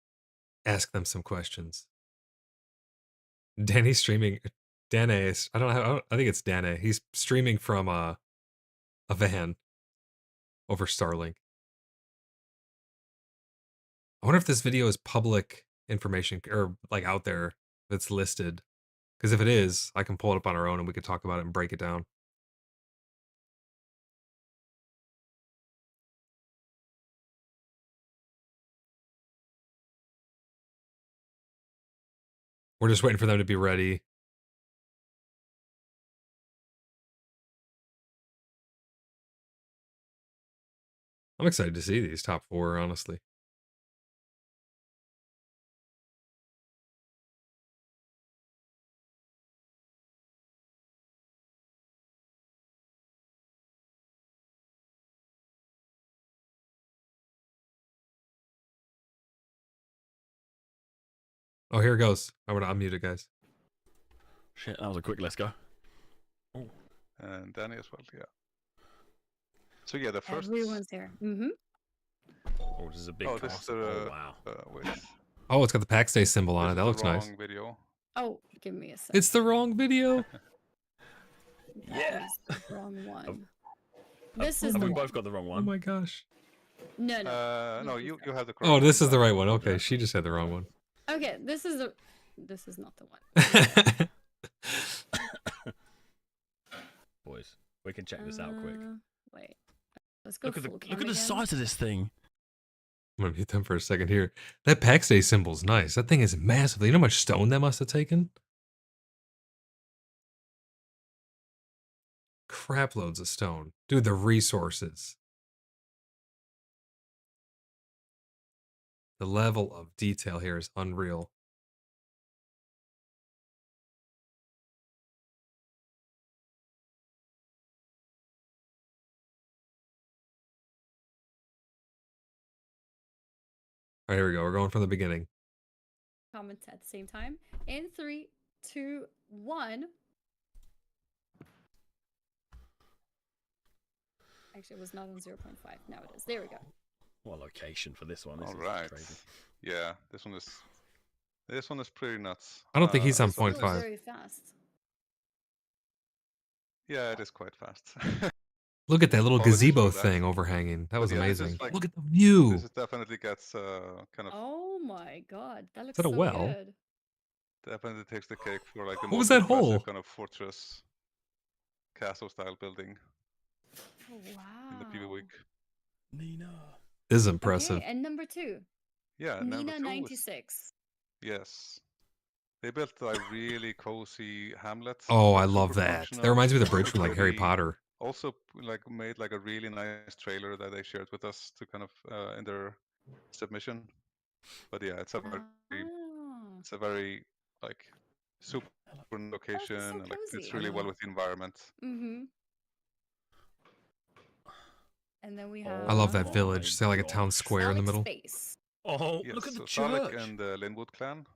ask them some questions. Danny's streaming. Dane, I don't know. I think it's Dane. He's streaming from a van over Starlink. I wonder if this video is public information or like out there that's listed. Because if it is, I can pull it up on our own and we could talk about it and break it down. We're just waiting for them to be ready. I'm excited to see these top 4, honestly. Oh, here it goes. I'm going to unmute it, guys. Shit, that was a quick let's go. Oh. And Danny as well, yeah. So yeah, the first... Everyone's there. Mm-hmm. Oh, this is a big Oh, cast. this is Oh, wow. wait. Oh, it's got the PAX Day symbol on it. That looks nice. Video. Oh, give me a second. It's the wrong video. That is the wrong one. This is Have the we one. both got the wrong Oh one? my gosh. No, no. No, you have the correct Oh, this one. is the right one. Okay, she just had the wrong one. Okay, this is not the one. Boys, we can check this out quick. Wait. Let's go Look at full cam look at the again. size of this thing. I'm going to mute them for a second here. That PAX Day symbol's nice. That thing is massive. You know how much stone that must have taken? Crap loads of stone. Dude, the resources. The level of detail here is unreal. All right, here we go. We're going from the beginning. Comments at the same time. In 3, 2, 1. Actually, it was not on 0.5. Now it is. There we go. What location for this one? This All is right. crazy. Yeah, this one is pretty nuts. I don't think he's on this one It is- was 0.5. very fast. Yeah, it is quite fast. Look at that little Oh, this is gazebo really nice. thing overhanging. That was yeah, this is amazing. like- Look at the view. This definitely gets kind of Oh my god, that looks that a so well? good. definitely takes the cake for like the What was most that impressive hole? kind of fortress castle style building Oh, wow. in the PV week. Nina. This is impressive. Okay, and number 2. Yeah, number Nina 2 is- 96. Yes. They built a really cozy hamlet. Oh, I super love that. functional, That reminds me of the super bridge from like Harry pretty. Potter. Also, like made like a really nice trailer that they shared with us to kind of in their submission. But yeah, it's a Oh. very like super location so and like cozy. it's really well with the environment. Mm-hmm. And then we Oh, have... I love my that village. It's got like a gosh. town square in the Salik middle. Space. Oh, Yes, look at the so church. Salik and the Linwood clan.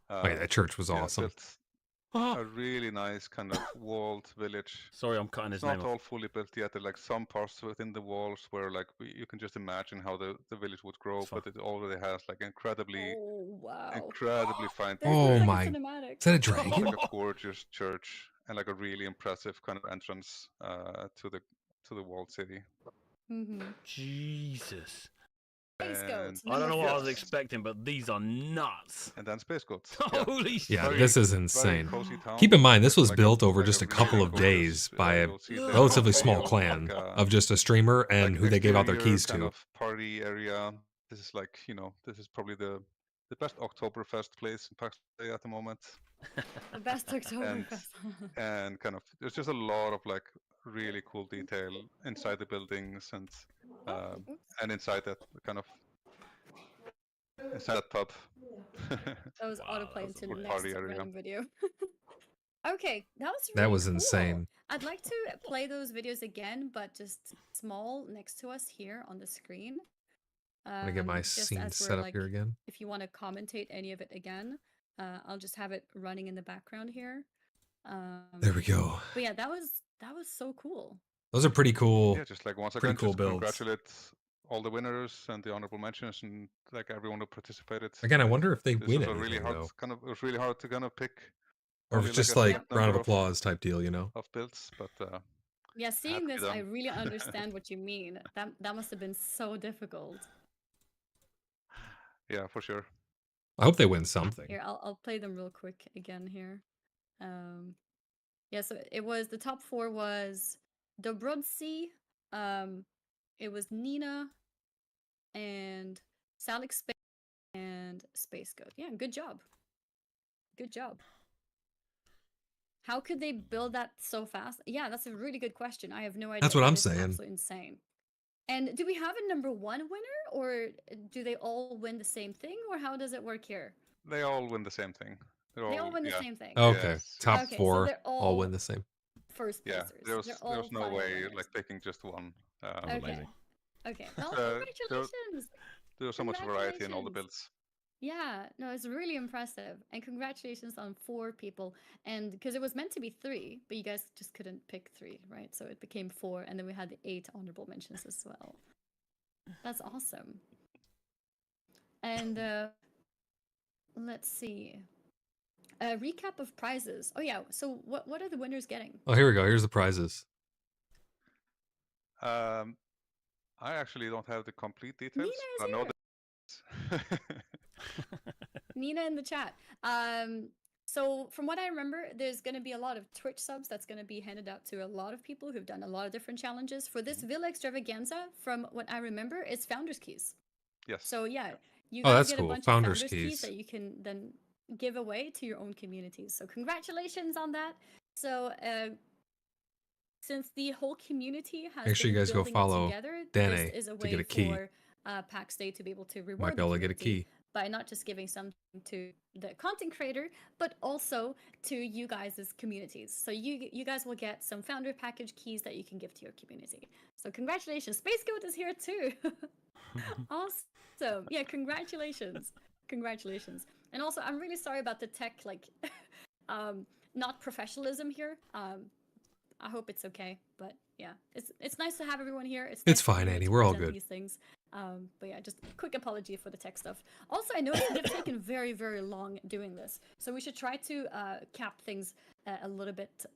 Oh, yeah, that church was yeah, awesome. built a really nice kind of walled village. Sorry, I'm cutting It's his name not off. all fully built yet. There are like some parts within the walls where like you can just imagine how the village would grow, It's fine. but it already has like incredibly Oh, wow. fine. This Oh looks like my- a cinematic. Is that a Like dragon? a gorgeous church and like a really impressive kind of entrance to the walled city. Mm-hmm. Jesus. Space And- goats. I don't know what I was Yes. expecting, but these are nuts. And then space goats. Yeah. Holy shit. Yeah, Very- this is Very insane. cozy town. Keep in mind, this was Like built over like just a really couple of gorgeous, days by a you'll see the relatively video, small like clan a- of just a streamer and like who they gave out their exterior keys kind to. of party area. This is like, this is probably the the best Oktoberfest place in PAX at the moment. The best Oktoberfest. And kind of there's just a lot of like really cool detail inside the buildings and inside that kind of inside that pub. That was Wow, autoplay that's into good the party next area. random video. Okay, that That really was cool. insane. I'd like to play those videos again, but just small next to us here on the screen. I'm gonna get my just scene as we're set up like, here again. if you want to commentate any of it again, I'll just have it running in the background here. There we go. But yeah, that was so cool. Those are pretty cool. Yeah, just like once Pretty again, cool just builds. congratulate all the winners and the honorable mentions and like everyone who participated. Again, I wonder if they This win was a anything really hard though, it was really hard to kind of pick. or if only, it's just a like select round of number applause type deal, you know? of builds, but Yeah, seeing happy this, I them. really understand what you mean. That must have been so difficult. yeah, for sure. I hope they win something. Here, I'll play them real quick again here. Yeah, so it was the top 4 was Dobrodzi, it was Nina, and Salik Space, and Space Goat. Yeah, good job. Good job. How could they build that so fast? Yeah, that's a really good question. I have no idea. That's what I'm That is saying. Absolutely insane. And do we have a number 1 winner, or do they all win the same thing, or how does it work here? They all win the same thing. They all win the same thing. Okay, Yes, top Okay, so 4 they're all all win the same. first Yeah, placers. They're all there's no final way winners. like picking just one. That's Okay. amazing. Okay. Well, So- congratulations. There's so much variety in all the Congratulations. builds. Yeah, no, it's really impressive. And congratulations on 4 people. And because it was meant to be 3, but you guys just couldn't pick 3, right? So it became 4, and then we had the 8 honorable mentions as well. That's awesome. And let's see. A recap of prizes. Oh yeah, so what are the winners getting? Oh, here we go. Here's the prizes. I actually don't have the complete details. Nina is but I know that. Nina in the chat. So from what I remember, there's going to be a lot of Twitch subs that's going to be handed out to a lot of people who've done a lot of different challenges. For this Villa Extravaganza, from what I remember, it's Founders Keys. Yes. So yeah, you Oh, guys that's get cool. a bunch Founders of Founders Keys. that you can then give away to your own communities. So congratulations on that. So since the whole community has Make sure you been guys go building it follow together, Dane this is a to way get a key. for PAX Day to be able to reward Might be able the to get a community key. by not just giving something to the content creator, but also to you guys' communities. So you guys will get some founder package keys that you can give to your community. So congratulations. Space Goat is here too. Awesome. Yeah, congratulations. Congratulations. And also, I'm really sorry about the tech, like, not professionalism here. I hope it's okay, but yeah, it's nice to have everyone here. It's nice fine, to Annie. to We're all present good. These things. But yeah, just a quick apology for the tech stuff. Also, I noticed we've taken very, very long doing this, so we should try to cap things a little bit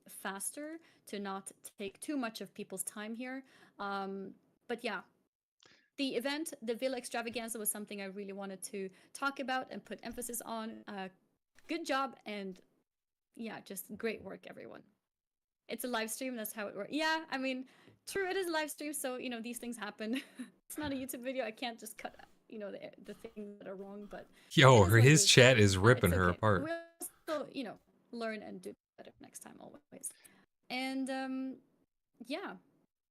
faster to not take too much of people's time here. But yeah, the event, the Villa Extravaganza, was something I really wanted to talk about and put emphasis on. Good job, and yeah, just great work, everyone. It's a live stream, that's how it works. Yeah, I mean, true, it is a live stream, so, you know, these things happen. It's not a YouTube video, I can't just cut, you know, the things that are wrong, but... Yo, it is what it his is. chat is ripping It's her okay. apart. We'll still, you know, learn and do better next time, always. And, yeah.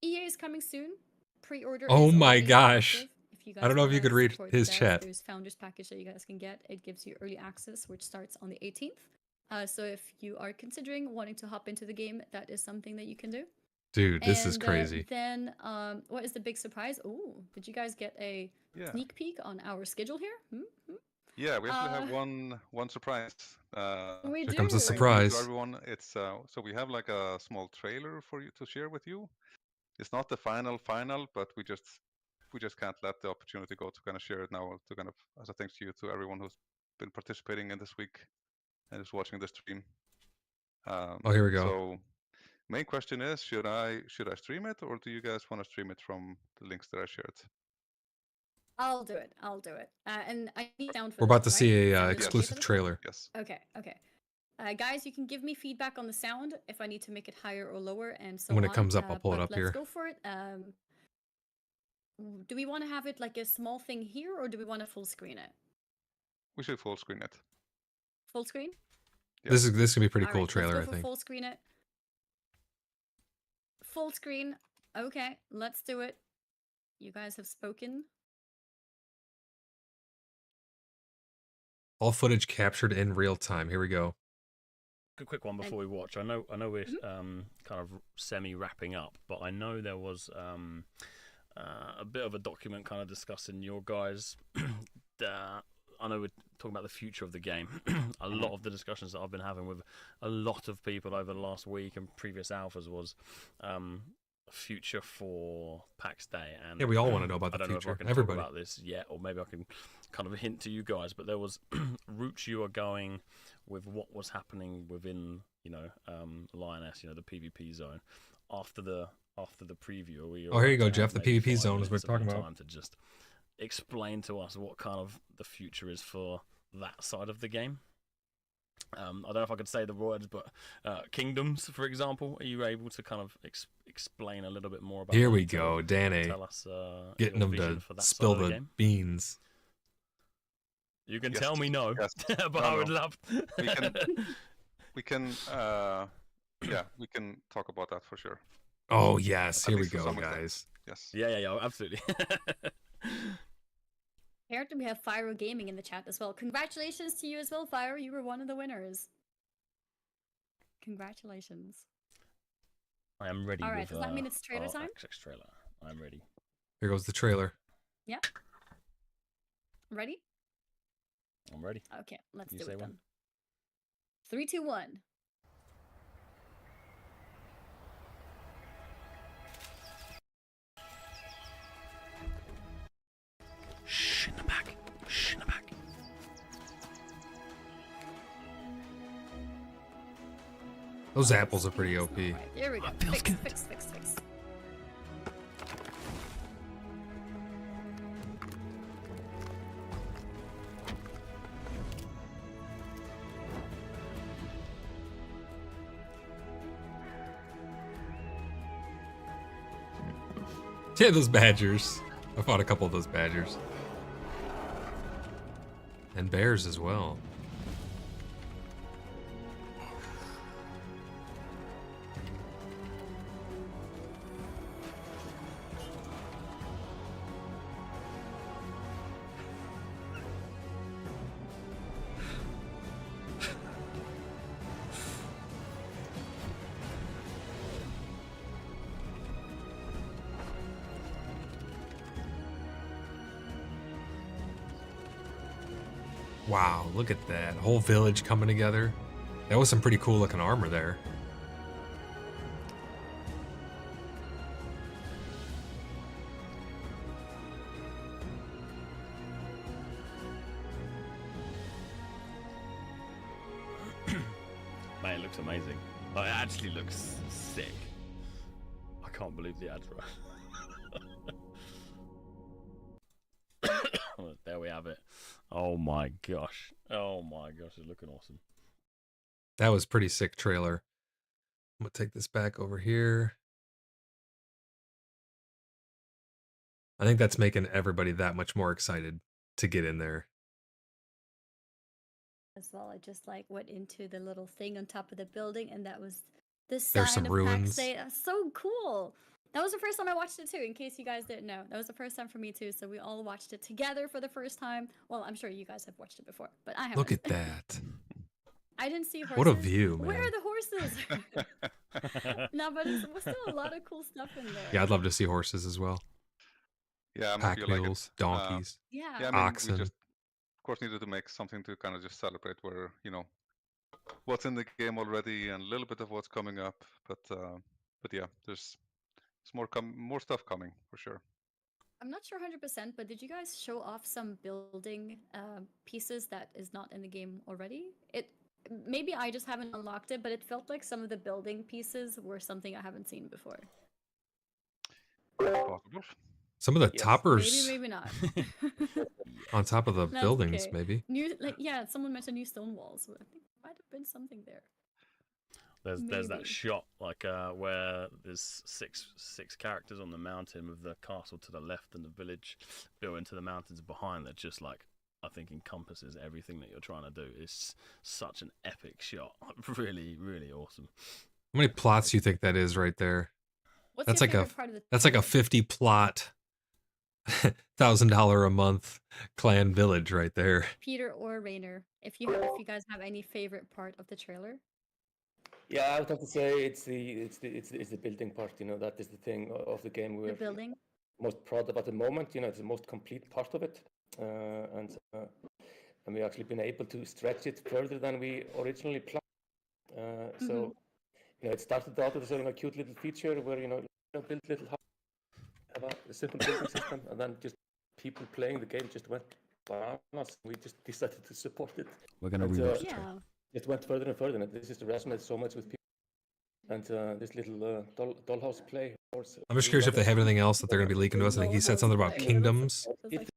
EA is coming soon. Pre-order Oh is my already gosh. active. If you I don't know if guys you could wanna read support his devs, chat. There's Founders Package that you guys can get. It gives you early access, which starts on the 18th. So if you are considering wanting to hop into the game, that is something that you can do. Dude, this is And, crazy. Then, what is the big surprise? Oh, did you guys get a Yeah. sneak peek on our schedule here? Yeah, we actually have Uh, one surprise. We Here comes the do. Thank you to surprise. everyone. It's so we have like a small trailer for you to share with you. It's not the final, but we just can't let the opportunity go to kind of share it now to kind of as a thanks to you to everyone who's been participating in this week and is watching the stream. Oh, here we go. So main question is, should I stream it, or do you guys want to stream it from the links that I shared? I'll do it. I'll do it. And I need sound for We're about to this, see right? a Sound is okay exclusive for this? trailer. Yes. Okay, okay. Guys, you can give me feedback on the sound if I need to make it higher or lower, and so And when it on, comes up, I'll pull it but up let's here. go for it. Do we want to have it like a small thing here, or do we want to full screen it? We should full screen it. Full screen? Yeah. This is gonna be a pretty All cool right, trailer, I let's go for think. full screen it. Full screen. Okay, let's do it. You guys have spoken. All footage captured in real time. Here we go. A quick one before we watch. I know we're kind of semi wrapping up, but I know there was a bit of a document kind of discussing your guys. I know we're talking about the future of the game. A lot of the discussions that I've been having with a lot of people over the last week and previous alphas was future for PAX Day. And Yeah, we all want to know about I the don't know if I future. can Everybody. talk about this yet, or maybe I can kind of hint to you guys. But there was routes you are going with what was happening within, Lioness, the PvP zone after the preview. Oh, here you go, Jeff. The PvP zone is what we're talking about. Time to just explain to us what kind of the future is for that side of the game. I don't know if I could say the words, but kingdoms, for example, are you able to kind of explain a little bit more about? Here we go, Danny. Tell us, getting your them vision to for that spill side of the game. beans. You can Yes, tell me no, yes. but No, I would no. love. We can we can talk about that for sure. Oh yes, At here we least to go, some extent. guys. Yes. Yeah, absolutely. Apparently, we have Fyro Gaming in the chat as well. Congratulations to you as well, Fyro. You were one of the winners. Congratulations. I am ready. All right, with, does that mean it's trailer our time? Access trailer. I'm ready. Here goes the trailer. Yeah. Ready? I'm ready. Okay, let's You do say it when. then. 3, 2, 1. Shh in the back. Shh in the back. Those apples are pretty OP. Right, there we go. feels Fix, good. fix. Yeah, those badgers. I fought a couple of those badgers. And bears as well. Wow, look at that. Whole village coming together. That was some pretty cool looking armor there. Man, it looks amazing. Like, it actually looks sick. I can't believe the ads right. There we have it. Oh my gosh. Oh my gosh, it's looking awesome. That was pretty sick trailer. I'm gonna take this back over here. I think that's making everybody that much more excited to get in there. As well, I just like went into the little thing on top of the building, and that was the sign There's some of ruins. PAX Day. That's so cool. That was the first time I watched it too, in case you guys didn't know. That was the first time for me too, so we all watched it together for the first time. Well, I'm sure you guys have watched it before, but I haven't. Look at that. I didn't see horses. What a view, Where man. are the horses? No, but it was still a lot of cool stuff in there. Yeah, I'd love to see horses as well. Yeah, I'm Pack with you, like mules, donkeys. Yeah. yeah, I mean, Oxen. we just, of course, needed to make something to kind of just celebrate where, what's in the game already and a little bit of what's coming up. But yeah, there's more stuff coming for sure. I'm not sure 100%, but did you guys show off some building pieces that is not in the game already? Maybe I just haven't unlocked it, but it felt like some of the building pieces were something I haven't seen before. Possible. Some of the Yes. toppers Maybe not. on top of the That's buildings, okay. maybe. Someone mentioned new stone walls. So I think there might have been something there. There's that Maybe. shot like where there's six characters on the mountain with the castle to the left and the village built into the mountains behind that just like I think encompasses everything that you're trying to do. It's such an epic shot. Really, really awesome. How many plots do you think that is right there? What's That's your like a favorite part of the that's like a trailer? 50 plot, $1,000 a month clan village right there. Peter or Rainer, if you guys have any favorite part of the trailer. Yeah, I would have to say it's the building part. That is the thing of the game The we're building. most proud of at the moment. It's the most complete part of it, and we've actually been able to stretch it further than we originally planned. So it started out with a sort of a cute little feature where build little house, have a simple building system, and then just people playing the game just went bananas. We just decided to support it. We're going to And, relaunch the Yeah. trailer. It went further and further, and this just resonates so much with people. And this little dollhouse play. Of course, I'm just we curious if love they it. have anything else that they're going to be leaking to us. I think he said something about kingdoms, It's like,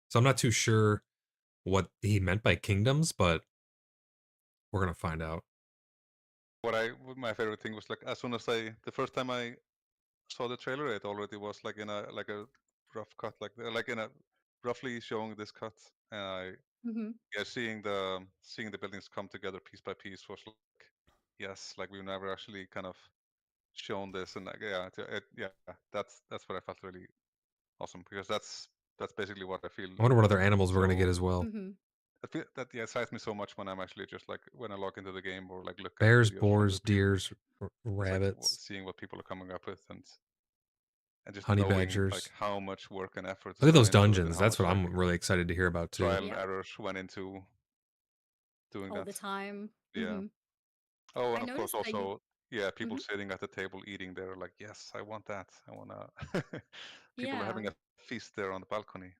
so I'm not too sure what he meant by kingdoms, but we're going to find out. My favorite thing was like as soon as the first time I saw the trailer, it already was like in a rough cut, like in a roughly showing this cut, and seeing the buildings come together piece by piece was like, yes, like we've never actually kind of shown this, and like that's what I felt really awesome, because that's basically what I feel. I wonder what other animals we're going to get So- as well. I feel that excites me so much when I'm actually just like when I log into the game or like look Bears, at videos from boars, the people. deers, It's rabbits, like seeing what people are coming up with, and just honey knowing badgers. like how much work and effort. Look at those went into it and dungeons. how That's much, what like, I'm really excited to hear about too. trial and Yeah. errors went into doing all that. the time. Yeah. Oh, I and of course noticed that you- also people sitting at the table eating there, like, yes, I want that. I wanna. People are having Yeah. a feast there on the balcony.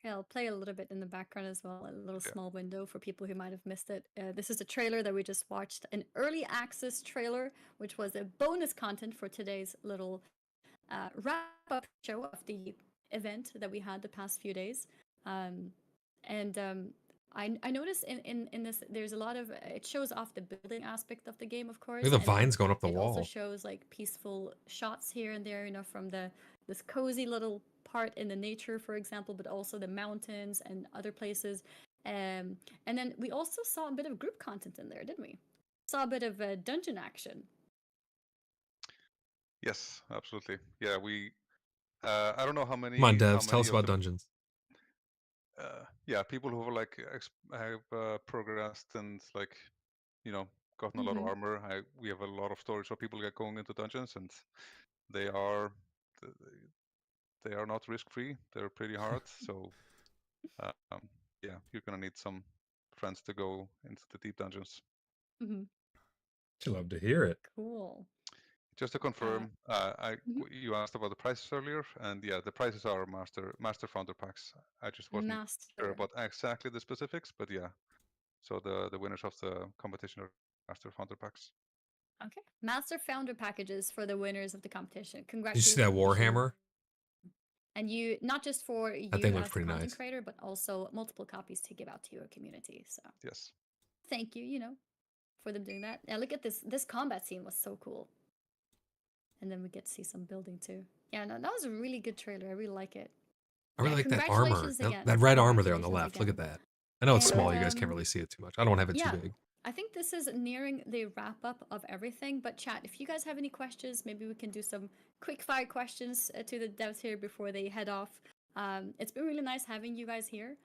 Yeah, I'll play a little bit in the background as well, a little Yeah. small window for people who might have missed it. This is a trailer that we just watched, an early access trailer, which was a bonus content for today's little wrap-up show of the event that we had the past few days. I noticed in this, there's a lot of, it shows off the building aspect of the game, of course. Look at the and then vines going up the it also wall. shows like peaceful shots here and there, from this cozy little part in the nature, for example, but also the mountains and other places. And then we also saw a bit of group content in there, didn't we? Saw a bit of dungeon action. Yes, absolutely. Yeah, we. I don't know how many. Come on, how devs, tell many us of about the- dungeons. people who have like have progressed and like gotten a lot of armor. We have a lot of stories where people get going into dungeons, and they are not risk free. They're pretty hard. So yeah, you're gonna need some friends to go into the deep dungeons. I love to hear it. Cool. Just to confirm, you asked about the prices earlier, and yeah, the prices are master founder packs. I just wasn't sure about exactly the specifics, but yeah. So the winners of the competition are master founder packs. Okay. Master founder packages for the winners of the competition. Did you Congratulations. see that Warhammer? And you, not just for you thing looks as the pretty content nice. creator, but also multiple copies to give out to your community. So Yes. thank you, for them doing that. Yeah, look at this. This combat scene was so cool. And then we get to see some building too. Yeah, no, that was a really good trailer. I really like it. I really like that armor. Congratulations again. That red armor there on the left. Congratulations Look at that. I know it's And, small. You guys can't really see it too much. I don't have it yeah. too big. I think this is nearing the wrap up of everything. But chat, if you guys have any questions, maybe we can do some quick fire questions to the devs here before they head off. It's been really nice having you guys here.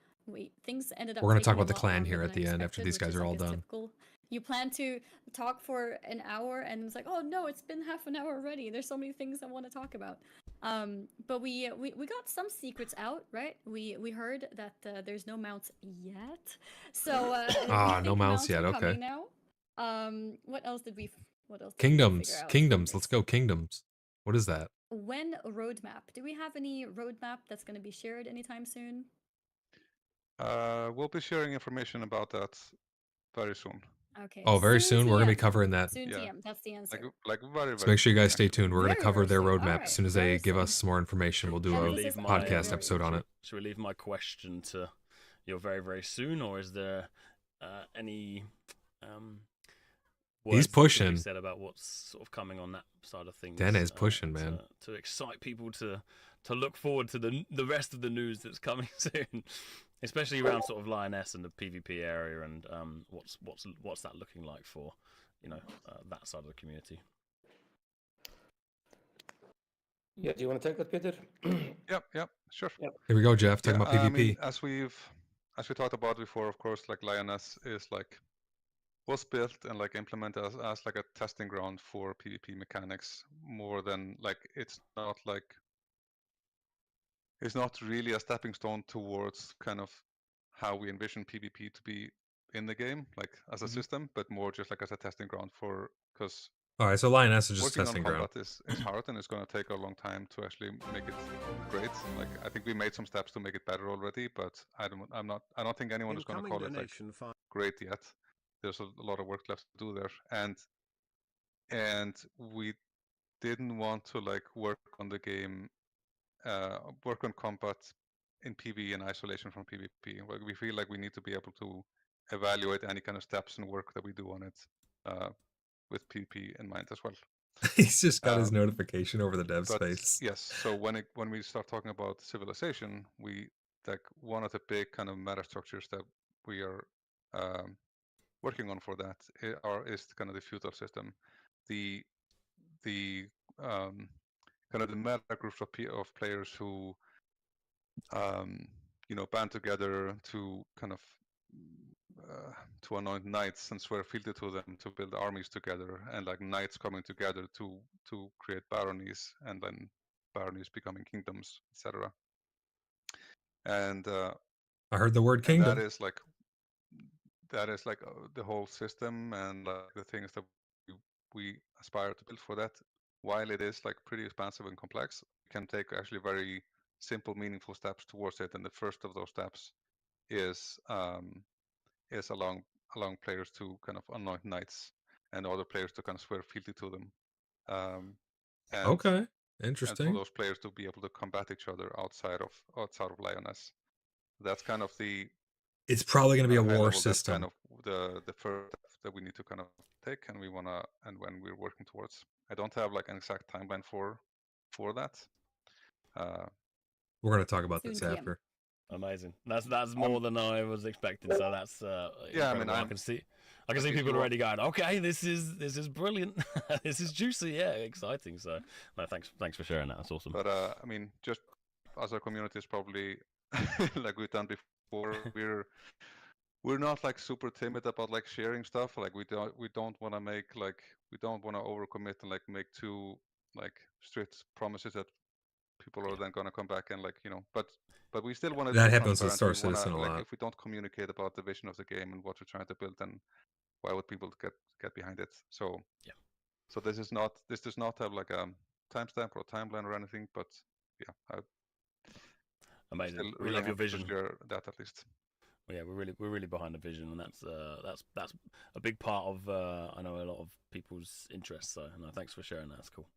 Things ended up. We're gonna talk taking a about the lot clan longer here than at the I end after expected, these which guys is, are I all guess, done. typical. You plan to talk for an hour, and it's like, oh no, it's been half an hour already. There's so many things I want to talk about. But we got some secrets out, right? We heard that there's no mounts yet. So we no think mounts yet. are Okay. coming now. What else did we? What else? Did we Kingdoms. figure out? Kingdoms. Let's go kingdoms. What is that? When roadmap? Do we have any roadmap that's going to be shared anytime soon? We'll be sharing information about that very soon. Okay. Oh, very soon. We're gonna be TM. covering that. Soon Yeah. TM. That's the answer. Like very. So very make sure you soon, guys stay actually. tuned. We're gonna Very, cover very their soon. roadmap Alright, as soon as very they give soon. us some more information. We'll do And a this is podcast very episode on it. Should we leave my question to your very, very soon, or is there any words that can pushing. be said about what's sort of coming on that side of things. Den is pushing, man. To excite people to look forward to the rest of the news that's coming soon, especially around sort of Lioness and the PvP area, and what's that looking like for, that side of the community. Yeah, do you want to take that, Peter? Yep, sure. Yep. Here we go, Jeff. Talking about PvP. I mean, as we talked about before, of course, like Lioness was built and implemented as like a testing ground for PvP mechanics more than it's not really a stepping stone towards kind of how we envision PvP to be in the game, as a system, but more just as a testing ground because All right, so Lioness is just working testing on ground. combat is hard, and it's going to take a long time to actually make it great. I think we made some steps to make it better already, but I don't think anyone is going to call it great yet. There's a lot of work left to do there, and we didn't want to work on the game, work on combat in PvE in isolation from PvP. We feel like we need to be able to evaluate any kind of steps and work that we do on it with PvP in mind as well. He's just got his notification over the dev space. Yes, so when we start talking about civilization, we one of the big kind of meta structures that we are working on for that is kind of the feudal system. The kind of the meta groups of players who band together to kind of to anoint knights and swear fealty to them, to build armies together, and knights coming together to create baronies, and then baronies becoming kingdoms, etc. And I heard the word kingdom. That is the whole system, and the things that we aspire to build for that. While it is pretty expansive and complex, we can take actually very simple, meaningful steps towards it. And the first of those steps is allowing players to kind of anoint knights, and other players to kind of swear fealty to them. Okay, interesting. And for those players to be able to combat each other outside of Lioness. That's kind of the. It's probably going to be a war system. That's kind of the first step that we need to kind of take, and when we're working towards. I don't have an exact timeline for that. We're going to talk about this after. Amazing. That's more than I was expecting. So that's yeah. I mean, I can see people already going, okay, this is brilliant. This is juicy. Yeah, exciting. So no, thanks for sharing that. That's awesome. But I mean, just as a community is probably like we've done before, we're not super timid about sharing stuff. We don't want to make we don't want to overcommit and make too strict promises that people are then going to come back and but we still want to. That happens with Star Citizen a lot. If we don't communicate about the vision of the game and what we're trying to build, then why would people get behind it? So yeah. So this does not have a timestamp or a timeline or anything, but yeah. Amazing. We love your vision. That at least. Well, yeah, we're really behind the vision, and that's a big part of I know a lot of people's interests. So no, thanks for sharing that. That's cool.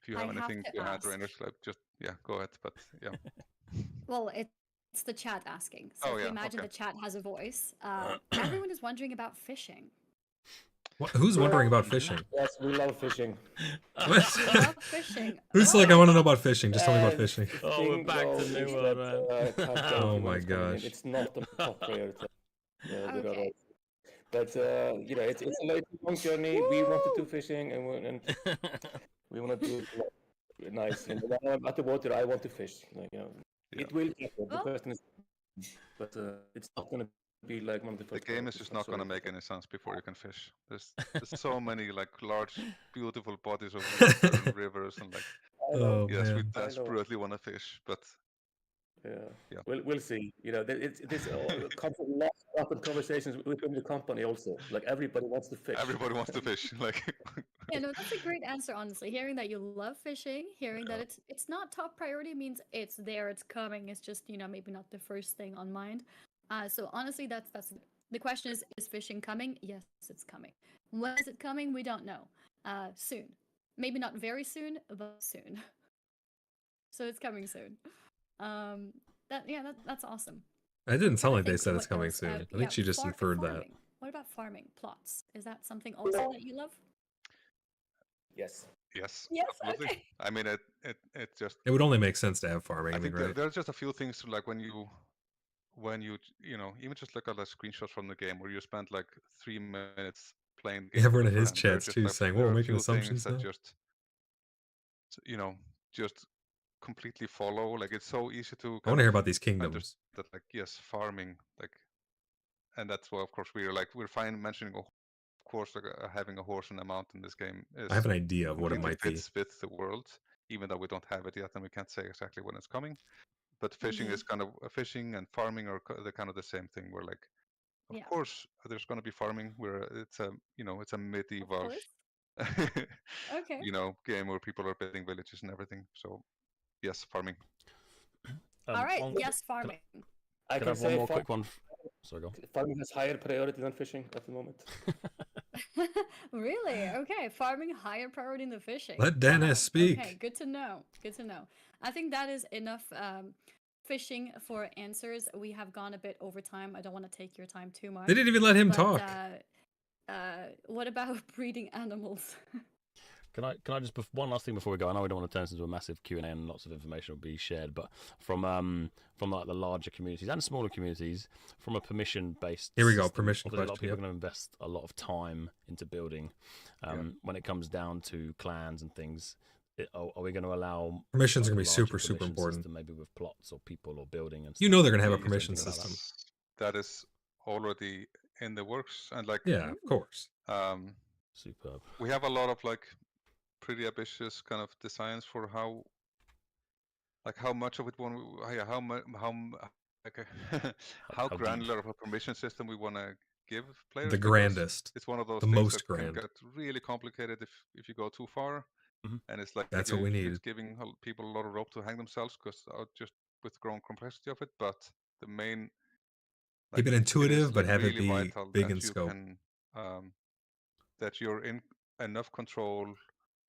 If you have anything to add, Rainer, just go ahead. But yeah. Well, it's the chat asking. So if you imagine the chat has a voice, everyone is wondering about fishing. Who's wondering about fishing? Yes, we love fishing. We love fishing. Who's I want to know about fishing? Just tell me about fishing. Oh, we're back to New World, man. Oh my gosh. It's not the top priority. Okay. But it's a long journey. We want to do fishing, and we want to do it nice. And when I'm at the water, I want to fish. It will happen. The question is, but it's not going to be one of the first. The game is just not going to make any sense before you can fish. There's so many large, beautiful bodies of water and rivers and yes, man. we desperately want to fish, but. Yeah. We'll see. This comes from lots of conversations within the company also. Everybody wants to fish. Everybody wants to fish. Yeah, no, that's a great answer. Honestly, hearing that you love fishing, hearing that it's not top priority means it's there, it's coming. It's just maybe not the first thing on mind. So honestly, that's the question is fishing coming? Yes, it's coming. When is it coming? We don't know. Soon, maybe not very soon, but soon. So it's coming soon. That's awesome. It didn't sound like they said it's coming soon. I think she just inferred that. What about farming plots? Is that something also that you love? Yes. Yes, Yes. absolutely. Okay. I mean, it just. It would only make sense to have farming. I I mean, think there, right? there's just a few things to like when you even just look at the screenshots from the game where you spend like 3 minutes playing the game with Everyone a in his friend. There are chats just too like saying, there "Whoa, are we're a making few things assumptions that now." just completely follow. Like it's so easy to I kind want to of hear about these understand kingdoms. that like yes, farming like, and that's why of course we're fine mentioning of course like having a horse in a mountain in this game I have is an idea of what it completely might be. fits with the world, even though we don't have it yet and we can't say exactly when it's coming. But fishing Mhm. is kind of fishing and farming are the kind of the same thing. We're like, of Yeah. course, there's going to be farming. Where it's a it's a Of medieval course. Okay. game where people are building villages and everything. So yes, farming. All right. One, Yes, farming. I can I can have one say more quick one? Sorry, go. farming has higher priority than fishing at the moment. Really? Okay. Farming higher priority than fishing. Let Dennis Wow. speak. Okay. Good to know. Good to know. I think that is enough fishing for answers. We have gone a bit over time. I don't want to take your time too much. They didn't even let him But talk. what about breeding animals? Can I just one last thing before we go? I know we don't want to turn this into a massive Q&A and lots of information will be shared, but from like the larger communities and smaller communities, from a permission based Here we go, system, permission obviously a lot of question, people are going to invest a lot of time into building. When it comes down to clans and things, are we going to allow Permissions are like, going to a be larger super permission important. system, maybe with plots or people or building and You stuff? know they're going to have a Yes, permission anything like that? system. that is already in the works, and like Yeah, of course. Superb. we have a lot of like pretty ambitious kind of designs for how much of it like how How deep? granular of a permission system we want to give players, The because grandest. it's one of those The things most that can grand. get really complicated if you go too far. Mhm. And it's like That's what we need. it's giving people a lot of rope to hang themselves because just with growing complexity of it. But the main Keep it it is intuitive, but like have it really be vital big in that you scope. can that you're in enough control,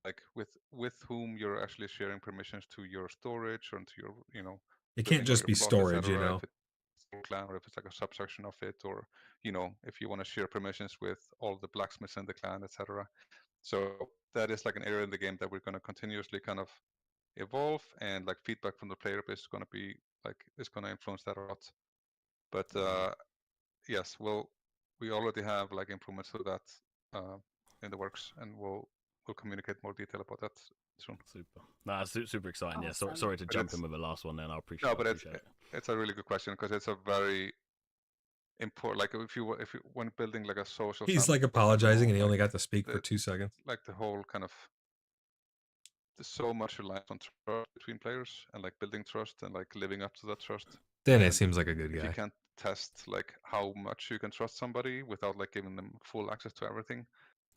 like with whom you're actually sharing permissions to your storage or to your It building can't on just your be plot, storage, you etc. know. If it's a clan or if it's like a subsection of it, or if you want to share permissions with all the blacksmiths in the clan, etc. So that is like an area in the game that we're going to continuously kind of evolve, and like feedback from the player base is going to be like is going to influence that a lot. But yes, we already have like improvements to that in the works, and we'll communicate more detail about that soon. Super. Nah, super exciting. Yeah. Awesome. Sorry to But jump in with the last one. Then I appreciate. No, I but appreciate it. it's a really good question because it's a very important. Like if you when building like a social, He's like sandbox, apologizing and he like only got to speak for the 2 seconds. like the whole kind of there's so much reliance on trust between players and like building trust and like living up to that trust. Danny And seems like a good if you guy. can't test like how much you can trust somebody without like giving them full access to everything,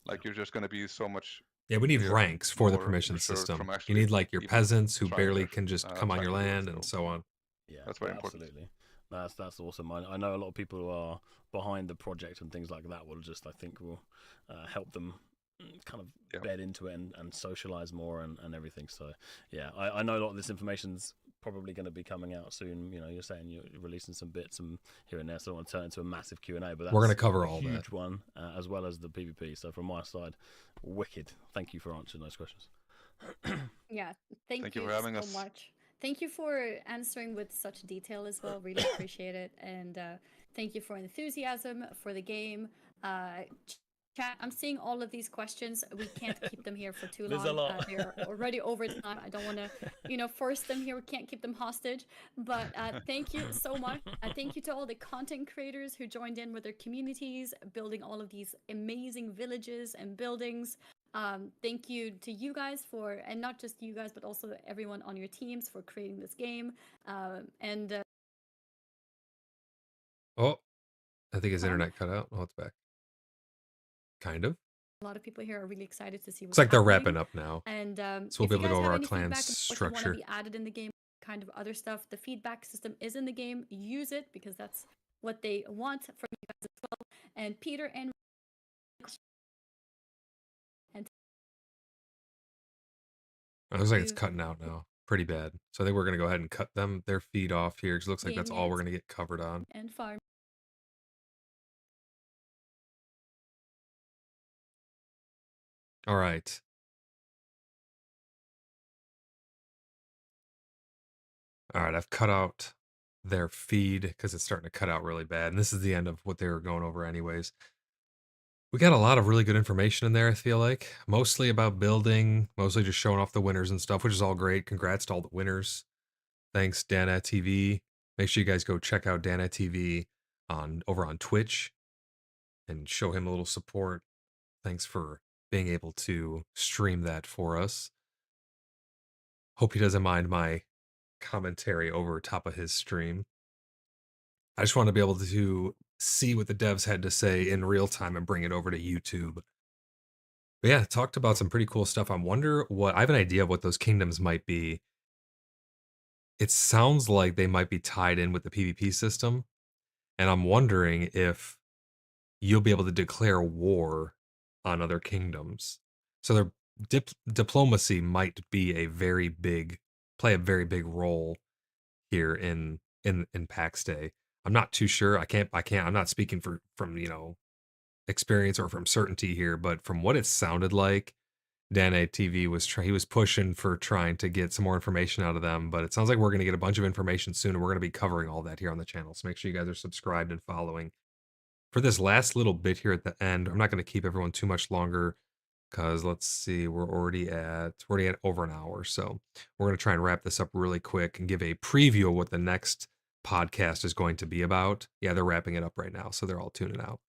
like you're just going to be so much Yeah, we need ranks for the more permission reserved system. from You actually need like your even peasants who trying barely to can just come on your attack you. land and so on. Yeah, that's very important. Absolutely. That's awesome. I know a lot of people who are behind the project and things like that will just, I think, will help them kind of bed into it and socialize more and everything. So yeah, I know a lot of this information's probably going to be coming out soon. You're saying you're releasing some bits and here and there, so I don't want to turn it into a massive Q&A, but that's we're going to cover all a huge that one, as well as the PvP. So from my side, wicked. Thank you for answering those questions. Yeah, thank you you for having so us. much. Thank you for answering with such detail as well. Really appreciate it. And thank you for enthusiasm for the game. Chat, I'm seeing all of these questions. We can't keep them here for too There's long. a lot. They're already over time. I don't want to, force them here. We can't keep them hostage. But thank you so much. Thank you to all the content creators who joined in with their communities, building all of these amazing villages and buildings. Thank you to you guys and not just you guys, but also everyone on your teams for creating this game. Oh, I think his internet cut out. Oh, it's back. Kind of. A lot of people here are really excited to see what's It's like they're happening. wrapping up now. And so we'll be able to go over our clan what you want to structure. be added in the game, kind of other stuff, the feedback system is in the game. Use it because that's what they want from you guys as well. And Peter and It looks like it's cutting out now. Pretty bad. So I think we're going to go ahead and cut their feed off here because it looks like that's all we're going to get covered on. and farm. All right. All right, I've cut out their feed because it's starting to cut out really bad. And this is the end of what they were going over anyways. We got a lot of really good information in there, I feel like. Mostly about building, mostly just showing off the winners and stuff, which is all great. Congrats to all the winners. Thanks, Dan at TV. Make sure you guys go check out Dan at TV over on Twitch and show him a little support. Thanks for being able to stream that for us. Hope he doesn't mind my commentary over top of his stream. I just want to be able to see what the devs had to say in real time and bring it over to YouTube. But yeah, talked about some pretty cool stuff. I have an idea of what those kingdoms might be. It sounds like they might be tied in with the PvP system. And I'm wondering if you'll be able to declare war on other kingdoms. So their diplomacy might be play a very big role here in PAX Day. I'm not too sure. I'm not speaking from experience or from certainty here, but from what it sounded like, Dan ATV was pushing for trying to get some more information out of them, but it sounds like we're going to get a bunch of information soon, and we're going to be covering all that here on the channel. So make sure you guys are subscribed and following. For this last little bit here at the end, I'm not going to keep everyone too much longer because let's see, we're already at over an hour. So we're going to try and wrap this up really quick and give a preview of what the next podcast is going to be about. Yeah, they're wrapping it up right now, so they're all tuning out.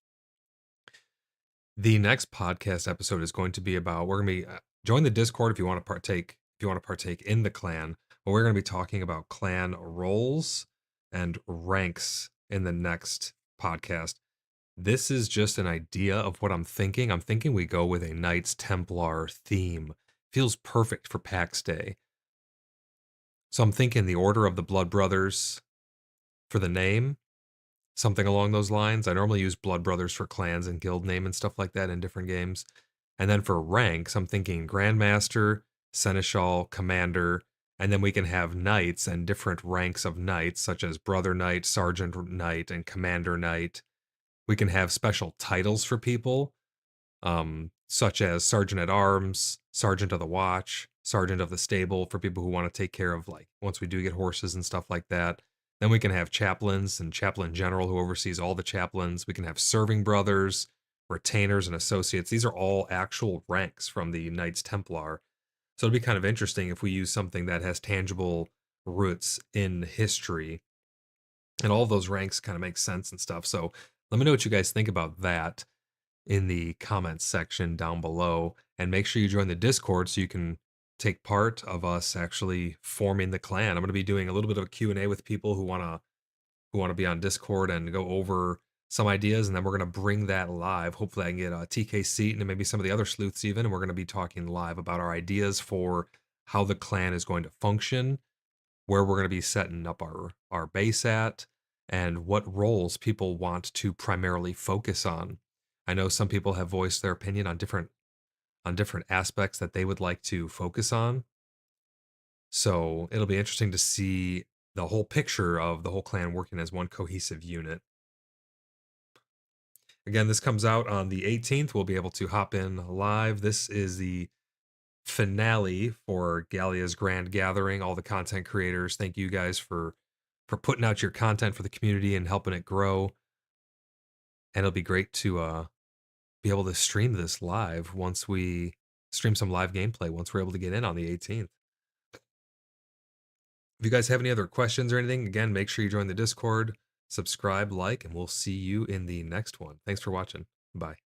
The next podcast episode is going to be about, we're going to be join the Discord if you want to partake in the clan. But we're going to be talking about clan roles and ranks in the next podcast. This is just an idea of what I'm thinking. I'm thinking we go with a Knights Templar theme. Feels perfect for PAX Day. So I'm thinking the Order of the Blood Brothers for the name, something along those lines. I normally use Blood Brothers for clans and guild name and stuff like that in different games. And then for ranks, I'm thinking Grandmaster, Seneschal, Commander, and then we can have knights and different ranks of knights, such as Brother Knight, Sergeant Knight, and Commander Knight. We can have special titles for people, such as Sergeant at Arms, Sergeant of the Watch, Sergeant of the Stable, for people who want to take care of, like, once we do get horses and stuff like that. Then we can have chaplains and chaplain general who oversees all the chaplains. We can have serving brothers, retainers, and associates. These are all actual ranks from the Knights Templar. So it'll be kind of interesting if we use something that has tangible roots in history. And all of those ranks kind of make sense and stuff. So let me know what you guys think about that in the comments section down below. And make sure you join the Discord so you can take part of us actually forming the clan. I'm going to be doing a little bit of a Q&A with people who want to be on Discord and go over some ideas, and then we're going to bring that live. Hopefully I can get a TK Seat and maybe some of the other sleuths even, and we're going to be talking live about our ideas for how the clan is going to function, where we're going to be setting up our base at, and what roles people want to primarily focus on. I know some people have voiced their opinion on different aspects that they would like to focus on. So it'll be interesting to see the whole picture of the whole clan working as one cohesive unit. Again, this comes out on the 18th. We'll be able to hop in live. This is the finale for Gallia's Grand Gathering. All the content creators, thank you guys for putting out your content for the community and helping it grow. And it'll be great to be able to stream this live once we stream some live gameplay, once we're able to get in on the 18th. If you guys have any other questions or anything, again, make sure you join the Discord, subscribe, like, and we'll see you in the next one. Thanks for watching. Bye.